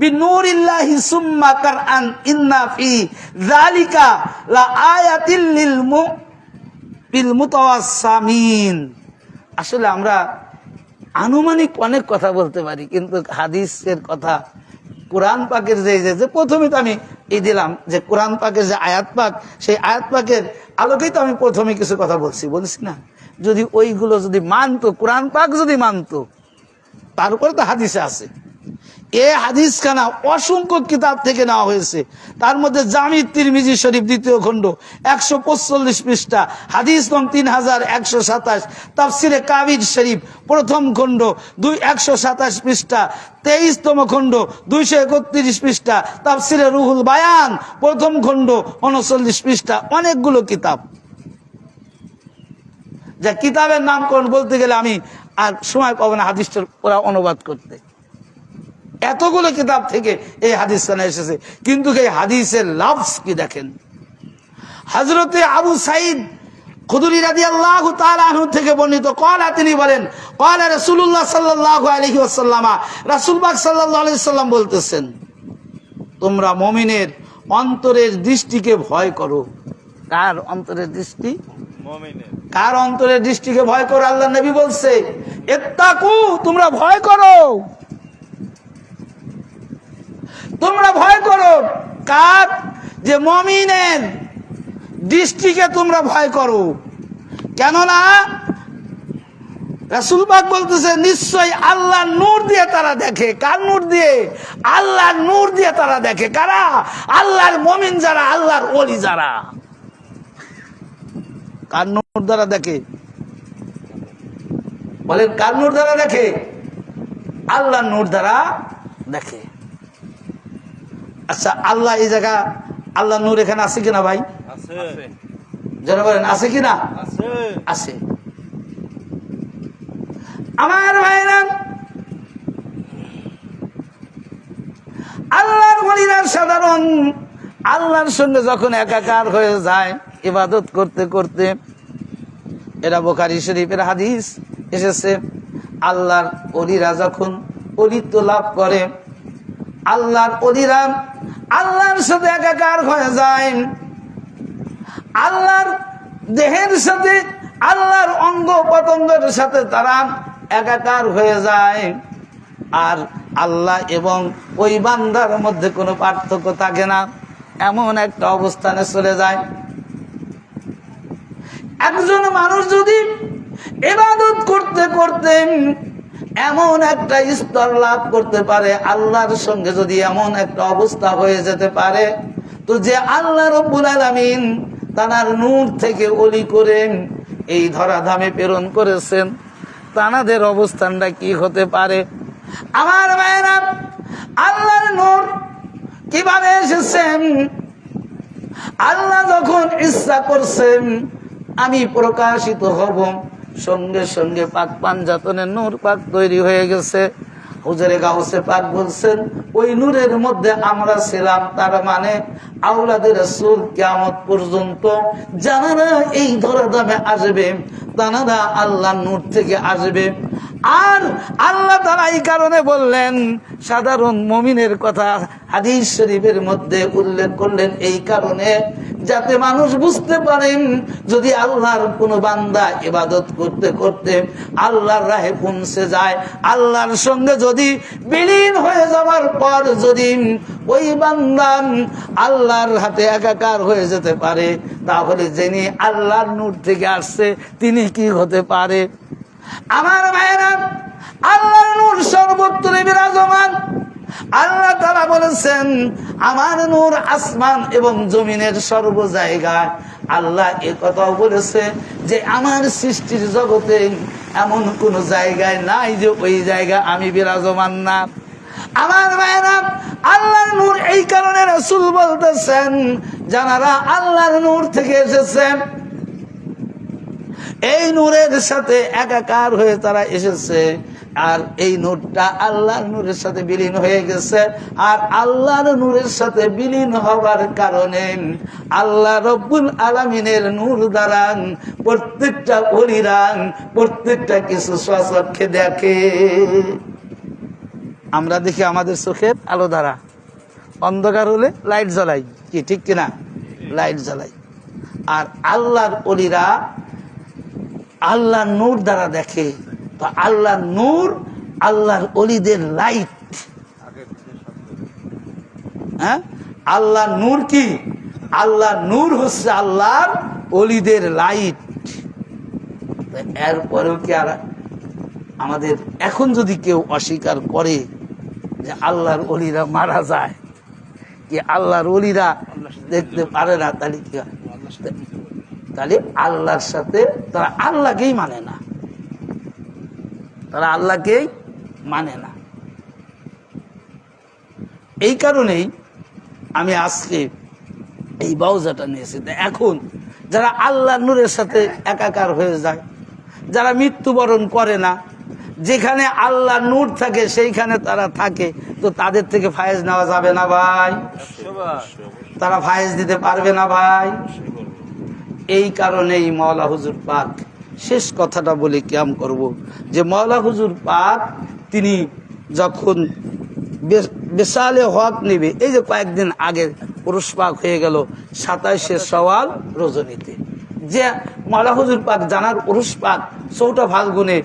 বিনূরিল্লাহি সুম্মা কারআন ইন্না ফি যালিকা লা আয়াতিল লিল মুতাওয়াসসামিন। আসলে আমরা আনুমানিক অনেক কথা বলতে পারি, কিন্তু হাদিসের কথা, কোরআন পাকের যে প্রথমে তো আমি দিলাম যে কোরআন পাকের যে আয়াত পাক, সেই আয়াত পাকের আলোকেই তো আমি প্রথমে কিছু কথা বলছি না। যদি ওইগুলো যদি মানতো, কোরআন পাক যদি মানতো, তারপরে তো হাদিসে আছে। এই হাদিস খানা অসংখ্য কিতাব থেকে নেওয়া হয়েছে। তার মধ্যে জামি তিরমিজি শরীফ 2য় খণ্ড 145 পৃষ্ঠা, হাদিস নং 3127, তাফসিরে কাবির শরীফ প্রথম খণ্ড 127 পৃষ্ঠা, 23তম খণ্ড 231 পৃষ্ঠা, তাফসিরে রুহুল বায়ান প্রথম খণ্ড 39 পৃষ্ঠা, অনেকগুলো কিতাব। যা কিতাবের নাম কোন বলতে গেলে আমি আর সময় পাবো না হাদিসটা ওরা অনুবাদ করতে। এতগুলো কিতাব থেকে এই হাদিস খানা এসেছে, কিন্তু এই হাদিসের লফজ কি দেখেন। হযরতে আবু সাঈদ খুদরি রাদিয়াল্লাহু তাআলা আনহু থেকে বর্ণিত, ক্বালা, তিনি বলেন, ক্বালা রাসূলুল্লাহ সাল্লাল্লাহু আলাইহি ওয়াসাল্লাম, রাসূল পাক সাল্লাল্লাহু আলাইহি ওয়াসাল্লাম বলতেছেন, তোমরা মুমিনের অন্তরের দৃষ্টিকে ভয় করো। কার অন্তরের দৃষ্টি? মুমিনের। কার অন্তরের দৃষ্টিকে ভয় করো? আল্লাহ নবী বলছে, ইত্তাকু, তোমরা ভয় করো, তোমরা ভয় করো। কার? যে মুমিনের দৃষ্টিকে তোমরা ভয় করো। কেননা রাসূল পাক বলতেছে, নিশ্চয়ই আল্লাহর নূর দিয়ে তারা দেখে। কার নূর দিয়ে? আল্লাহর নূর দিয়ে তারা দেখে। কারা? আল্লাহর মুমিন যারা, আল্লাহর ওলি যারা। কার নূর দ্বারা দেখে? বলেন, কার নূর দ্বারা দেখে? আল্লাহর নূর দ্বারা দেখে। আচ্ছা, আল্লাহ এই জায়গা, আল্লাহর নূর এখানে আছে কিনা ভাই? আছে। যারা বলেন আছে কিনা? আছে। আছে। আমার ভাইরা, আল্লাহর ওলিরা সাধারণ আল্লাহর সঙ্গে যখন একাকার হয়ে যায় ইবাদত করতে করতে, এরা বুখারী শরীফের হাদিস এসেছে, আল্লাহর ওলিরা যখন ওলিত্ব লাভ করে, আল্লাহর ওলিরা আল্লাহর সাথে একাকার হয়ে যায়, আল্লাহর দেহের সাথে, আল্লাহর অঙ্গ পতঙ্গের সাথে তারা একাকার হয়ে যায়, আর আল্লাহ এবং ওই বান্দার মধ্যে কোনো পার্থক্য থাকে না, এমন একটা অবস্থানে চলে যায়। একজন মানুষ যদি ইবাদত করতে করতে এমন একটা স্তর লাভ করতে পারে, আল্লাহর সঙ্গে যদি এমন একটা অবস্থা হয়ে যেতে পারে, তো যে আল্লাহ রব্বুল আলামিন তানার নূর থেকে ওলি করে এই ধরাধামে প্রেরণ করেছেন, তানাদের অবস্থানটা কি হতে পারে? আমার ভাইরা, আল্লাহর নূর কিভাবে এসেছেন? আল্লাহ যখন ইচ্ছা করছেন আমি প্রকাশিত হব, সঙ্গে সঙ্গে পাক পাঞ্জাতনের নূর পাক তৈরি হয়ে গেছে। হুজুরে গাউসে পাক বলছেন, ওই নূরের মধ্যে আমরা ছিলাম। তার মানে আওলাদে রাসূল কিয়ামত পর্যন্ত যারা এই ধরাধামে আসবে, তারা আল্লাহর নূর থেকে আসবে। আর আল্লাহ তাআলা এই কারণে বললেন, সাধারণ মুমিনের কথা হাদিস শরীফের মধ্যে উল্লেখ করলেন এই কারণে, যাতে মানুষ বুঝতে পারেন যদি আল্লাহর কোনো বান্দা ইবাদত করতে করতে আল্লাহর রাহে পৌঁছে যায়, আল্লাহর সঙ্গে যদি বিলীন হয়ে যাওয়ার পর যদি ওই বান্দা আল্লাহর হাতে একাকার হয়ে যেতে পারে, তাহলে যিনি আল্লাহর নূর থেকে আসছে তিনি কি হতে পারে? আমার ভাইয়েরা, আল্লাহর নূর সর্বত্র বিরাজমান। আল্লাহ তাআলা বলেছেন, আমার নূর আসমান এবং জমিনের সর্ব জায়গায়। আল্লাহ এ কথাও বলেছে যে আমার সৃষ্টির জগতে এমন কোন জায়গায় নাই যে ওই জায়গা আমি বিরাজমান না। আমার ভাইরা, আল্লাহর নূর এই কারণে রাসূল বলতেছেন, যারা আল্লাহর নূর থেকে এসেছেন, এই নূরের সাথে একাকার হয়ে তারা এসেছে, আর এই নূরটা আল্লাহর নূরের সাথে বিলীন হয়ে গেছে। আর আল্লাহর নূরের সাথে বিলীন হওয়ার কারণে আল্লাহ রব্বুল আলামিনের নূর দ্বারা প্রত্যেকটা ওলিরা প্রত্যেকটা কিছু স্বচক্ষে দেখে। আমরা দেখি আমাদের চোখের আলো দ্বারা, অন্ধকার হলে লাইট জ্বালাই, কি ঠিক কিনা? লাইট জ্বালাই। আর আল্লাহর ওলিরা আল্লাহর নূর দ্বারা দেখে। তো আল্লাহর নূর আল্লাহর ওলিদের লাইট। হ্যাঁ, আল্লাহর নূর কি? আল্লাহর নূর হচ্ছে আল্লাহর ওলিদের লাইট। এরপরেও কি আর আমাদের এখন যদি কেউ অস্বীকার করে যে আল্লাহর ওলিরা মারা যায়, কি আল্লাহর ওলিরা দেখতে পারে না, তাহলে কি হয়? তাহলে আল্লাহর সাথে তারা আল্লাহকেই মানে না, তারা আল্লাহকেই মানে না। এই কারণেই আমি আজকে এই বাউজাটা নিয়েছি। এখন যারা আল্লাহর নূরের সাথে একাকার হয়ে যায়, যারা মৃত্যুবরণ করে না, যেখানে আল্লাহ নূর থাকে সেইখানে তারা থাকে, তো তাদের থেকে ফায়েজ নেওয়া যাবে না ভাই? তারা ফায়েজ দিতে পারবে না ভাই? এই কারণেই মাওলা হুজুর পাক, শেষ কথাটা বলে কিয়াম করব, যে মাওলা হুজুর পাক তিনি যখন বেসালে হক নেবে, এই যে কয়েকদিন আগে পুরুষ পাক হয়ে গেল 27শে সওয়াল রজনীতে, যে মাওলা হুজুর পাক জানার পুরুষ পাক 4টা ফাল্গুনে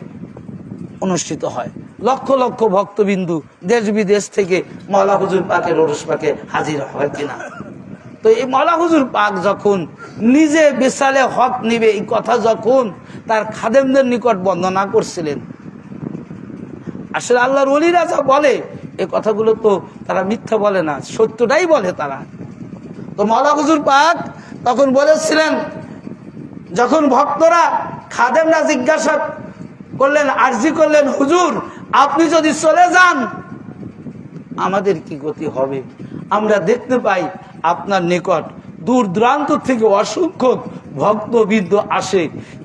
অনুষ্ঠিত হয়। লক্ষ লক্ষ ভক্তবিন্দু দেশ বিদেশ থেকে মাওলা হুজুর পাকের উরুস পাকে হাজির হয় কিনা? তো এই মাওলা হুজুর পাক যখন নিজে বেসালে হক নিবে, এই কথা যখন তার খাদেমদের নিকট বর্ণনা করছিলেন, আসলে আল্লাহর ওলিরা যা বলে এই কথাগুলো তো তারা মিথ্যা বলে না, সত্যটাই বলে তারা। তো মাওলা হুজুর পাক তখন বলেছিলেন, যখন ভক্তরা খাদেমরা জিজ্ঞাসা করলেন, আরজি করলেন, হুজুর আপনি যদি চলে যান আমাদের কি গতি হবে? আমরা দেখতে পাই আপনার নিকট দূর দূরান্ত থেকে অসংখ্য ভক্তবৃন্দ আসে,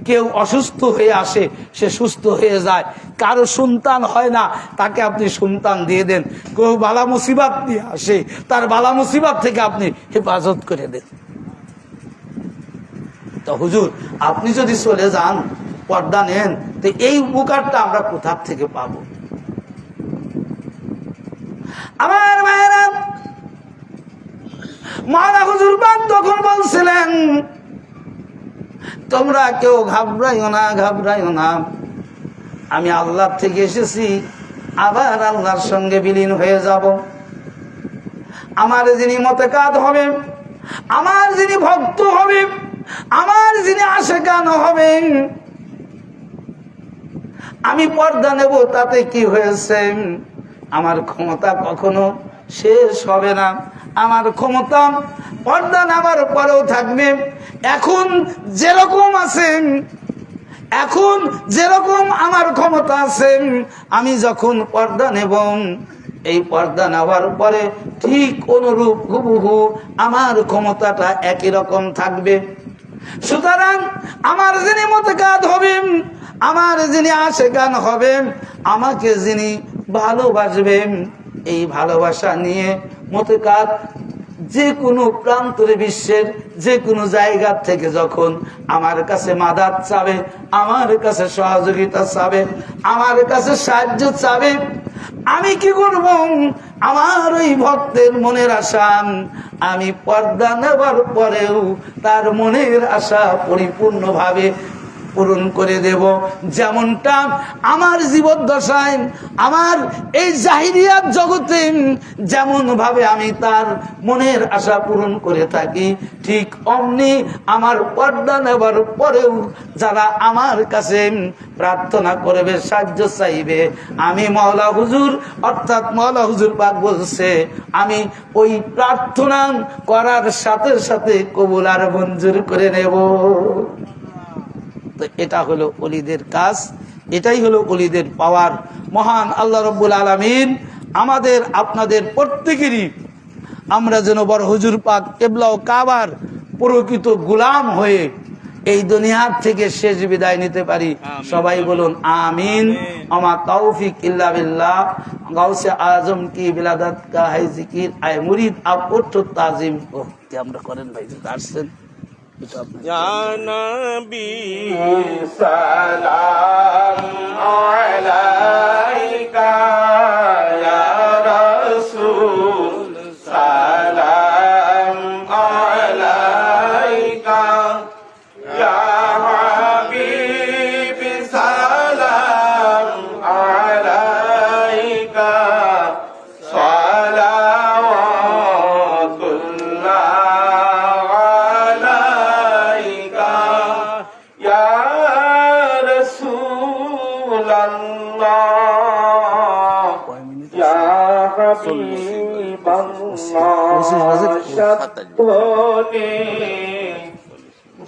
কেউ অসুস্থ হয়ে আসে, সে সুস্থ হয়ে যায়, কারো সন্তান হয় না, তাকে আপনি সন্তান দিয়ে দেন, কেউ বালা মুসিবত নিয়ে আসে, তার বালা মুসিবত থেকে আপনি হেফাজত করে দেন। তো হুজুর আপনি যদি চলে যান, পর্দা নেন, তো এই উপকারটা আমরা কোথা থেকে পাবো? আমার মায়েরা, মাওলা হুজুর পাক তখন বলছিলেন, তোমরা কেউ ঘাবড়াইও না, ঘাবড়াইও না, আমি আল্লাহ থেকে এসেছি, আবার আল্লাহর সঙ্গে বিলীন হয়ে যাব। আমার যিনি মতেকাদ হবে, আমার যিনি ভক্ত হবে, আমার যিনি আশেকান হবেন, আমি পর্দা নেব, তাতে কি হয়েছে? আমার ক্ষমতা কখনো শেষ হবে না, আমার ক্ষমতা পর্দা নেওয়ার পরেও থাকবে। এখন যেরকম আছেন, এখন যেরকম আমার ক্ষমতা আছে, আমি যখন পর্দা নেব, এই পর্দা নেওয়ার পরে ঠিক অনুরূপ হুবহু আমার ক্ষমতাটা একই রকম থাকবে। সুতরাং আমার যিনি মতকাদ হবেন, আমার যিনি আশেকান হবেন, আমাকে যিনি ভালোবাসবেন, এই ভালোবাসা নিয়ে মতকাদ যে কোনো প্রান্তরে বিশ্বের যে কোনো জায়গা থেকে যখন আমার কাছে মাদাত চাবে, আমার কাছে সহযোগিতা চাবে, আমার কাছে সাহায্য চাবে, আমি কি করব? আমার ওই ভক্তের মনের আশা আমি পর্দা নেবার পরেও তার মনের আশা পরিপূর্ণভাবে পূরণ করে দেব। যেমনটা আমার জীবদ্দশায়, আমার এই জাহিরিয়াত জগতে যেমন ভাবে আমি তার মনের আশা পূরণ করে থাকি, ঠিক অমনি আমার পর্দা নেবার পরেও যারা আমার কাছে প্রার্থনা করবে, সাহায্য চাইবে, আমি মাওলা হুজুর অর্থাৎ মাওলা হুজুর পাক বলছে, আমি ওই প্রার্থনা করার সাথে সাথে কবুল আর মঞ্জুর করে নেব। তো এটা হলো ওলিদের কাজ, এটাই হলো ওলিদের পাওয়ার। মহান আল্লাহ রাব্বুল আলামিন আমাদের আপনাদের প্রত্যেকেরই, আমরা যেন বড় হুজুর পাক কিবলা ও কাবার প্রকৃত গোলাম হয়ে এই দুনিয়ার থেকে শেষ বিদায় নিতে পারি। সবাই বলুন আমিন। আমা তৌফিক ইল্লা বিল্লাহ। গাউসে আজম কি বিলাদাত কা হাই জিকির আয় মুরিদ আপ উঠো তাজিম ও কি আমরা করেন ভাই, যদি আসছেন Ya Nabi salam alaika, ya Rasul salam alaika, ya Habib salam alaika, salawatullah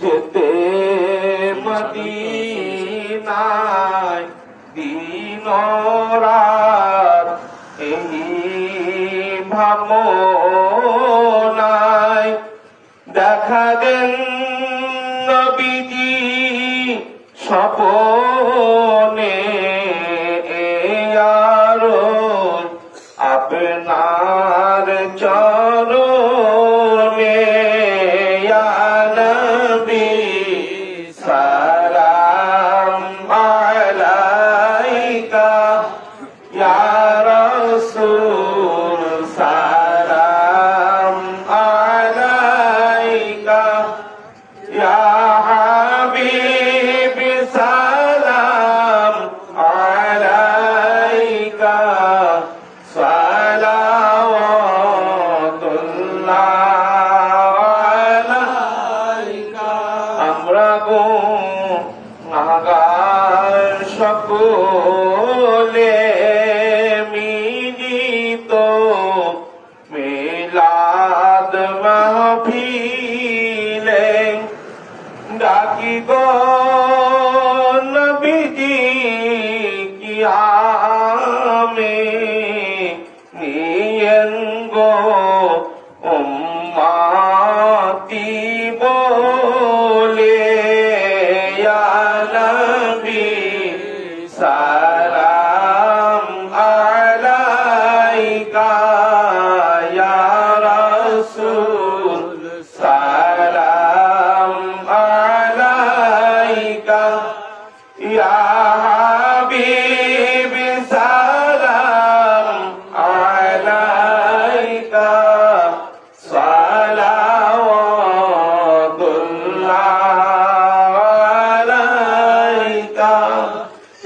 যেতে মদিনায় দিন রাত এই ভাবনায় দেখা দেন নবীজি স্বপন মনে আরো আপনার চরণে ইয়া নবী সালাম আলাইকা ইয়া রাসূল সালাম আলাইকা ইয়া হাবিব সালাম আলাইকা সালাওয়াতুল্লাহ আলাইকা। আমরা গুনাহগার সকলে মিলিত মিলাদ মাহফিলে ডাকি গো নবীজি কিয়ামে নিয়েন গো উম্মতি বলে ইয়া নবী সালাম আলাইকা ইয়া রাসূল সালাম আলাইকা ইয়া হাবিব সালাম আলাইকা সালাওয়াতুল্লাহ আলাইকা।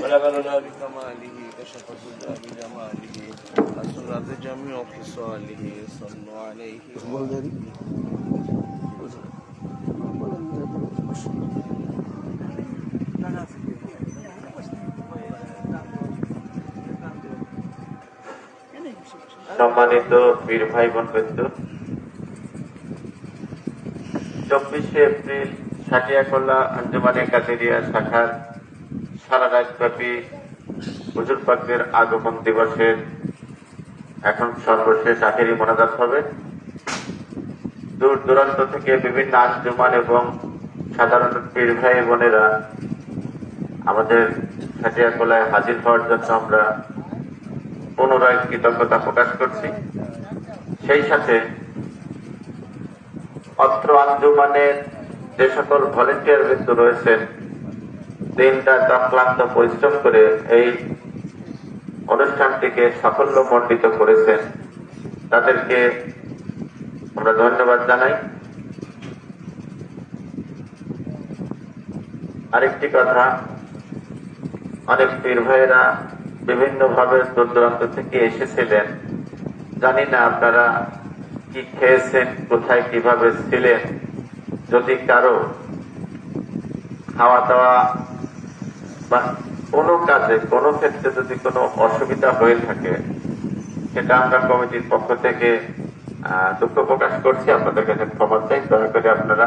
بلغنا بكماله كشف الهدى بجماله أسرت جميع خصاله صلوا عليه সম্মানিত বীর ভাই বোন বৃন্দ, 24শে এপ্রিল সাটিয়াকোলা আঞ্জুমানে কাদেরিয়া শাখার সারা রাতব্যাপী হুজুর পাকদের আগমন দিবসের এখন সর্বশেষ আখেরি মোনাজাত হবে। দূর দূরান্ত থেকে বিভিন্ন আঞ্জুমান এবং সাধারণ বীর ভাই বোনেরা আমাদের সাটিয়াকোলায় হাজির হওয়ার জন্য আমরা পুনরায় কৃতজ্ঞতা প্রকাশ করছি। সেই সাথে অত্র আঞ্জুমানের যে সকল ভলেন্টিয়ার বৃন্দ রয়েছেন, দিনরাত অক্লান্ত পরিশ্রম করে এই অনুষ্ঠানটিকে সাফল্যমণ্ডিত করেছেন, তাদেরকে আমরা ধন্যবাদ জানাই। আরেকটি কথা, অনেক পীর ভাইয়েরা বিভিন্ন ভাবে দূর দূরান্ত থেকে এসেছিলেন। জানি না আপনারা কি খেয়েছেন, কোথায় কিভাবে ছিলেন। যদি কারো খাওয়া দাওয়া বা কোনো কাজে কোনো ক্ষেত্রে যদি কোনো অসুবিধা হয়ে থাকে, সেটা আমরা কমিটির পক্ষ থেকে দুঃখ প্রকাশ করছি। আপনাদের কাছে ক্ষমা চাই। দয়া করে আপনারা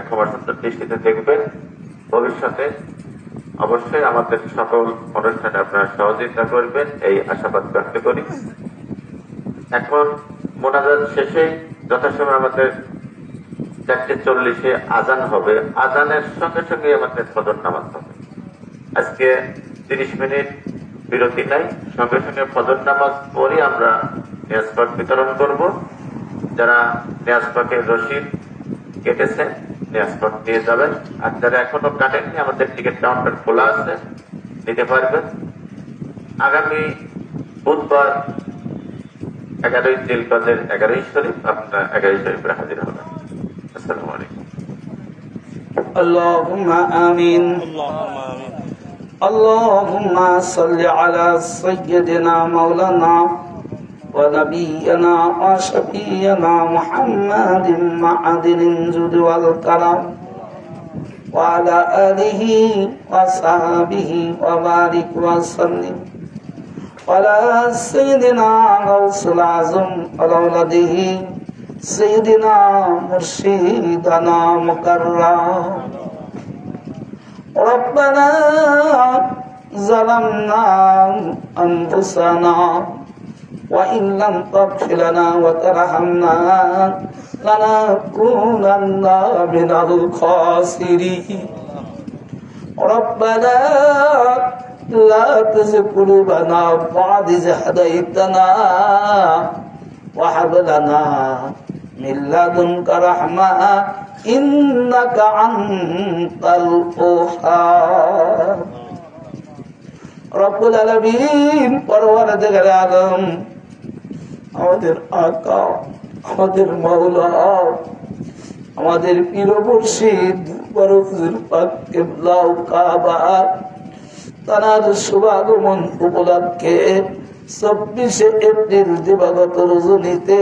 ক্ষমা সুন্দর দৃষ্টিতে দেখবেন। ভবিষ্যতে অবশ্যই আমাদের সকল অনুষ্ঠানে আপনারা সহযোগিতা করবেন, এই আশাবাদ ব্যক্ত করি। এখন মোনাজাত শেষে যথাসময় আমাদের 4:40 আজান হবে। আজানের সঙ্গে সঙ্গে আমাদের ফজর নামাজ হবে। আজকে 30 মিনিট বিরতি নাই, সঙ্গে সঙ্গে ফজর নামাজ পরে আমরা নিয়াজ পাক বিতরণ করব। যারা নিয়াজ পাকের রশিদ কেটেছেন নিয়াজ পাক দিয়ে যাবেন, আর যারা এখনো কাটেননি আমাদের টিকিট কাউন্টার খোলা আছে, নিতে পারবেন। আগামী বুধবার 11ই জিলকদের 11ই শরীফ আপনারা 11ই শরীফে হাজির হবেন। আসসালামু আলাইকুম। اللهم آمين. اللهم صل على سيدنا مولانا ونبينا وشفينا محمد معدن الجود والكرم وعلى آله وصحبه وبارك وسلم على سيدنا غوث العظم وأولاده سيدنا مرشدنا مكرم. ربنا ظلمنا أنفسنا وإن لم تغفر لنا وترحمنا لنكونن من الخاسرين. ربنا لا تزغ قلوبنا بعد إذ هديتنا وهب لنا من لدنك رحمة إنك أنت الوهاب রব্বুল আলামিন পরওয়ারদিগার আলম আমাদের আকা আমাদের মাওলা আমাদের পীর মুর্শিদ বড় হুজুর পাক কিবলা ও কাবা তার শুভাগমন উপলক্ষে 24শে এপ্রিল দিবাগত রজনীতে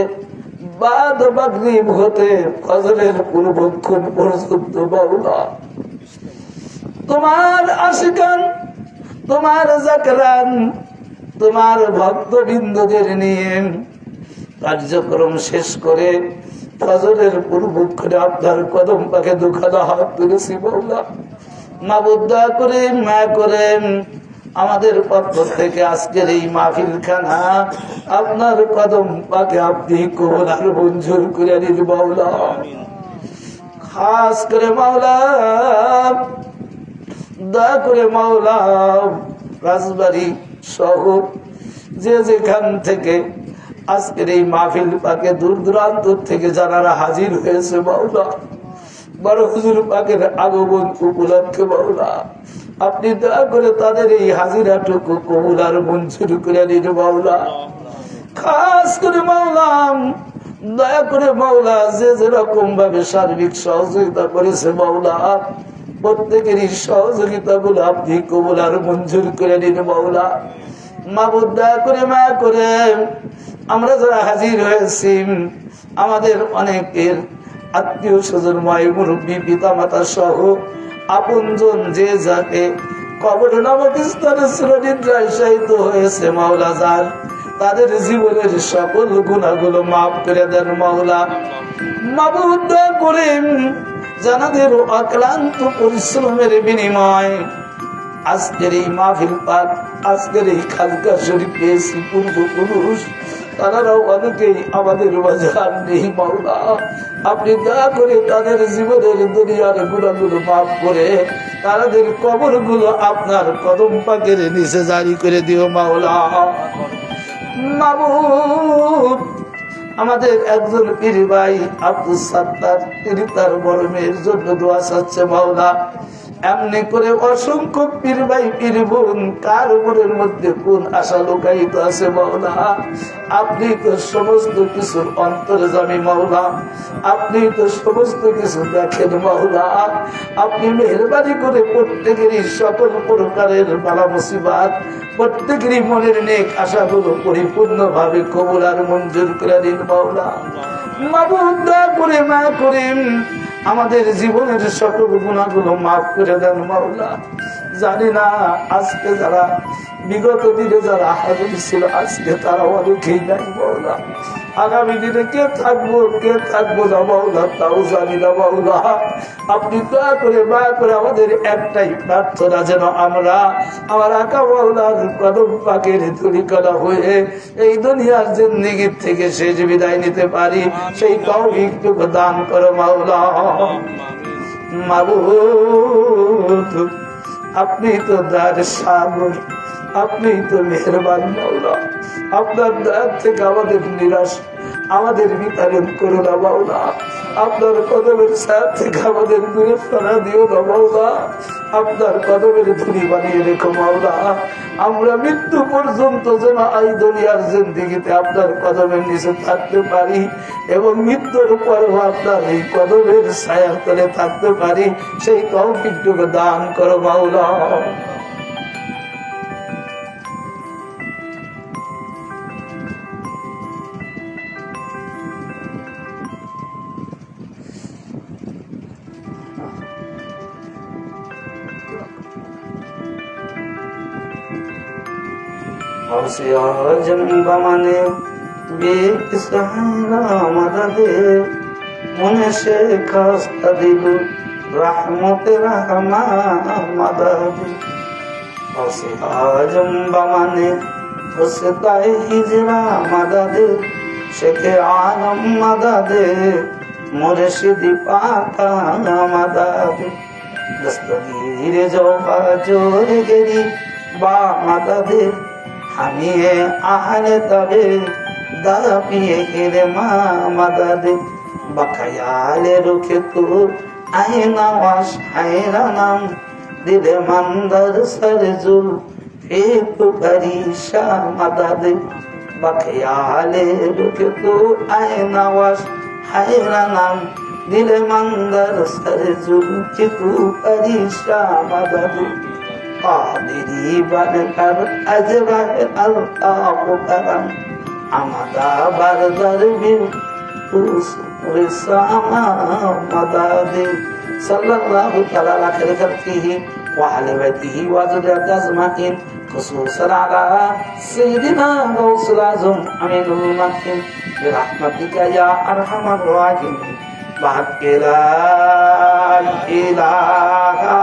বাদ মাগরিব হতে ফজরের পূর্বক্ষণ পর্যন্ত মাওলা তোমার আশিকান তোমার জাকরান তোমার ভক্তবৃন্দদের নিয়ে কার্যক্রম শেষ করে ফজরের পূর্বক্ষণে আপনার কদম পাকে দুখানা হাত তুলেছি মাওলা মাবুদ দয়া করে মায়া করে আমাদের পক্ষ থেকে আজকের এই মাহফিল খানা আপনার কদম পাকে আপনি কবুল আর মঞ্জুর করে নিন মাওলা খাস করে মাওলা দয়া করে মাওলা রাজবাড়ী শহর যে যেখান থেকে আজকের এই মাহফিল পাকে দূর দূরান্ত থেকে যারা হাজির হয়েছে মাওলা বড় হুজুর পাকের আগমন উপলক্ষে মাওলা আপনি দয়া করে তাদের এই হাজিরাটুকু কবুল আর মঞ্জুর করে নিন মাওলা খাস করে মাওলা দয়া করে মাওলা যে যেরকম ভাবে সার্বিক সহযোগিতা করেছে মাওলা প্রত্যেকেরই সহযোগিতা গুলো আপনি কবুল আর মঞ্জুর করে নিন মাওলা মাবুদ দয়া করে মায়া করে আমরা যারা হাজির হয়েছি আমাদের অনেকের আত্মীয় স্বজন মায় মুরব্বী পিতা মাতা সহ আপনজন যে যাকে কবর নামক স্থানে চিরনিদ্রায় শায়িত হয়েছে মাওলা যার তাদের জীবনের সকল গুনাহগুলো মাফ করে দেন মাওলা মাবুদ দয়া করে জানাদের অক্লান্ত পরিশ্রমের বিনিময় আজকের এই মাহফিল পাক আজকের এই খালকা শরীফ পেয়েছি পূর্বপুরুষ তারাও অনেকেই আমাদের বাজার নেই মাওলা আপনি দয়া করে তাদের জীবনের দুনিয়ার গুণাগুলো মাফ করে তাদের কবরগুলো আপনার কদম পাকের নিচে জারি করে দিও মাওলা মাবুদ আমাদের একজন পীর ভাই আব্দুল সাত্তার তিনি তার বড় মেয়ের জন্য দোয়া চাচ্ছে মাওলা এমনি করে অসংখ্য পীর ভাই পীর বোন কার মনের মধ্যে কোন আশা লুকায়িত আছে মাওলা আপনি তো সমস্ত কিছুর অন্তর্যামী মাওলা আপনি তো সমস্ত কিছু দেখেন মাওলা আপনি মেহেরবানি করে প্রত্যেকেরই সকল প্রকারের বালা মুসিবত প্রত্যেকেরই মনের নেক আশাগুলো পরিপূর্ণ ভাবে কবুল আর মঞ্জুর করে দিন মাওলা মাবুদ দয়া করে মায়া করে আমাদের জীবনের সকল গুণাগুলো মাফ করে দেন মাওলা জানি না আজকে যারা বিগত দিনে যারা হাজির ছিল আজকে তারা অনেকেই নাই মাওলা আগামী দিনে কে থাকবো না মাওলা তাও জানি না মাওলা আপনি দয়া করে মায়া করে আমাদের একটাই প্রার্থনা যেন আমরা আমার আকা মাওলার কদম পাকের ধুলিকণা হয়ে এই দুনিয়ার জিন্দেগি থেকে শেষ বিদায় নিতে পারি সেই তৌফিকটুকু দান করো মাওলা মাবুদ আপনি তো দার সাগর আপনি তো মেহেরবান মাওলা আপনার দয়া থেকে আমাদের নিরাশ আমাদের বিতাড়ন করো না মাওলা আপনার কদমের ছায়া থেকে আমাদের দূরে ফেরা দিও না মাওলা আপনার কদমের ধুলি বানিয়ে রেখো মাওলা আমরা মৃত্যু পর্যন্ত যেন এই দুনিয়ার জিন্দেগিতে আপনার কদমের নিচে থাকতে পারি এবং মৃত্যুর পরেও আপনার এই কদমের ছায়ার তলে থাকতে পারি সেই তৌফিকটুকু দান করো মাওলা মানে মনে সে খাস্তা দিল রহমতের মানে বসে তাই হিজরা মাদাদে শেখে আলম মাদাদে মোরে সিদি পাতা মাদাদে दस्तगीर जो बाजोर गिरी बा मददे हमिए आहले तबे दापिए गिरे मा मददे बखयाले रुखे तू आईना वाश हैरानम दिले मंदर सरजुल फेक परीशा मददे बखयाले रुखे तू आईना वाश हैरानम दिले मंदर सरजुल तू परीशा मददे कादिरी बनकर अजबर अल्ताफ करम अमदा बरदर बिल रिसामा मददे सल्लल्लाहु तआला अलैहि खल्किही व अहले बैतिही व ज़ुर्रिय्यति अजमाइन खुसूसन अला सय्यिदिना गौसुल आज़म अमीनुल मकीन बिरहमतिका या अरहमर राहिमीन। ला इलाहा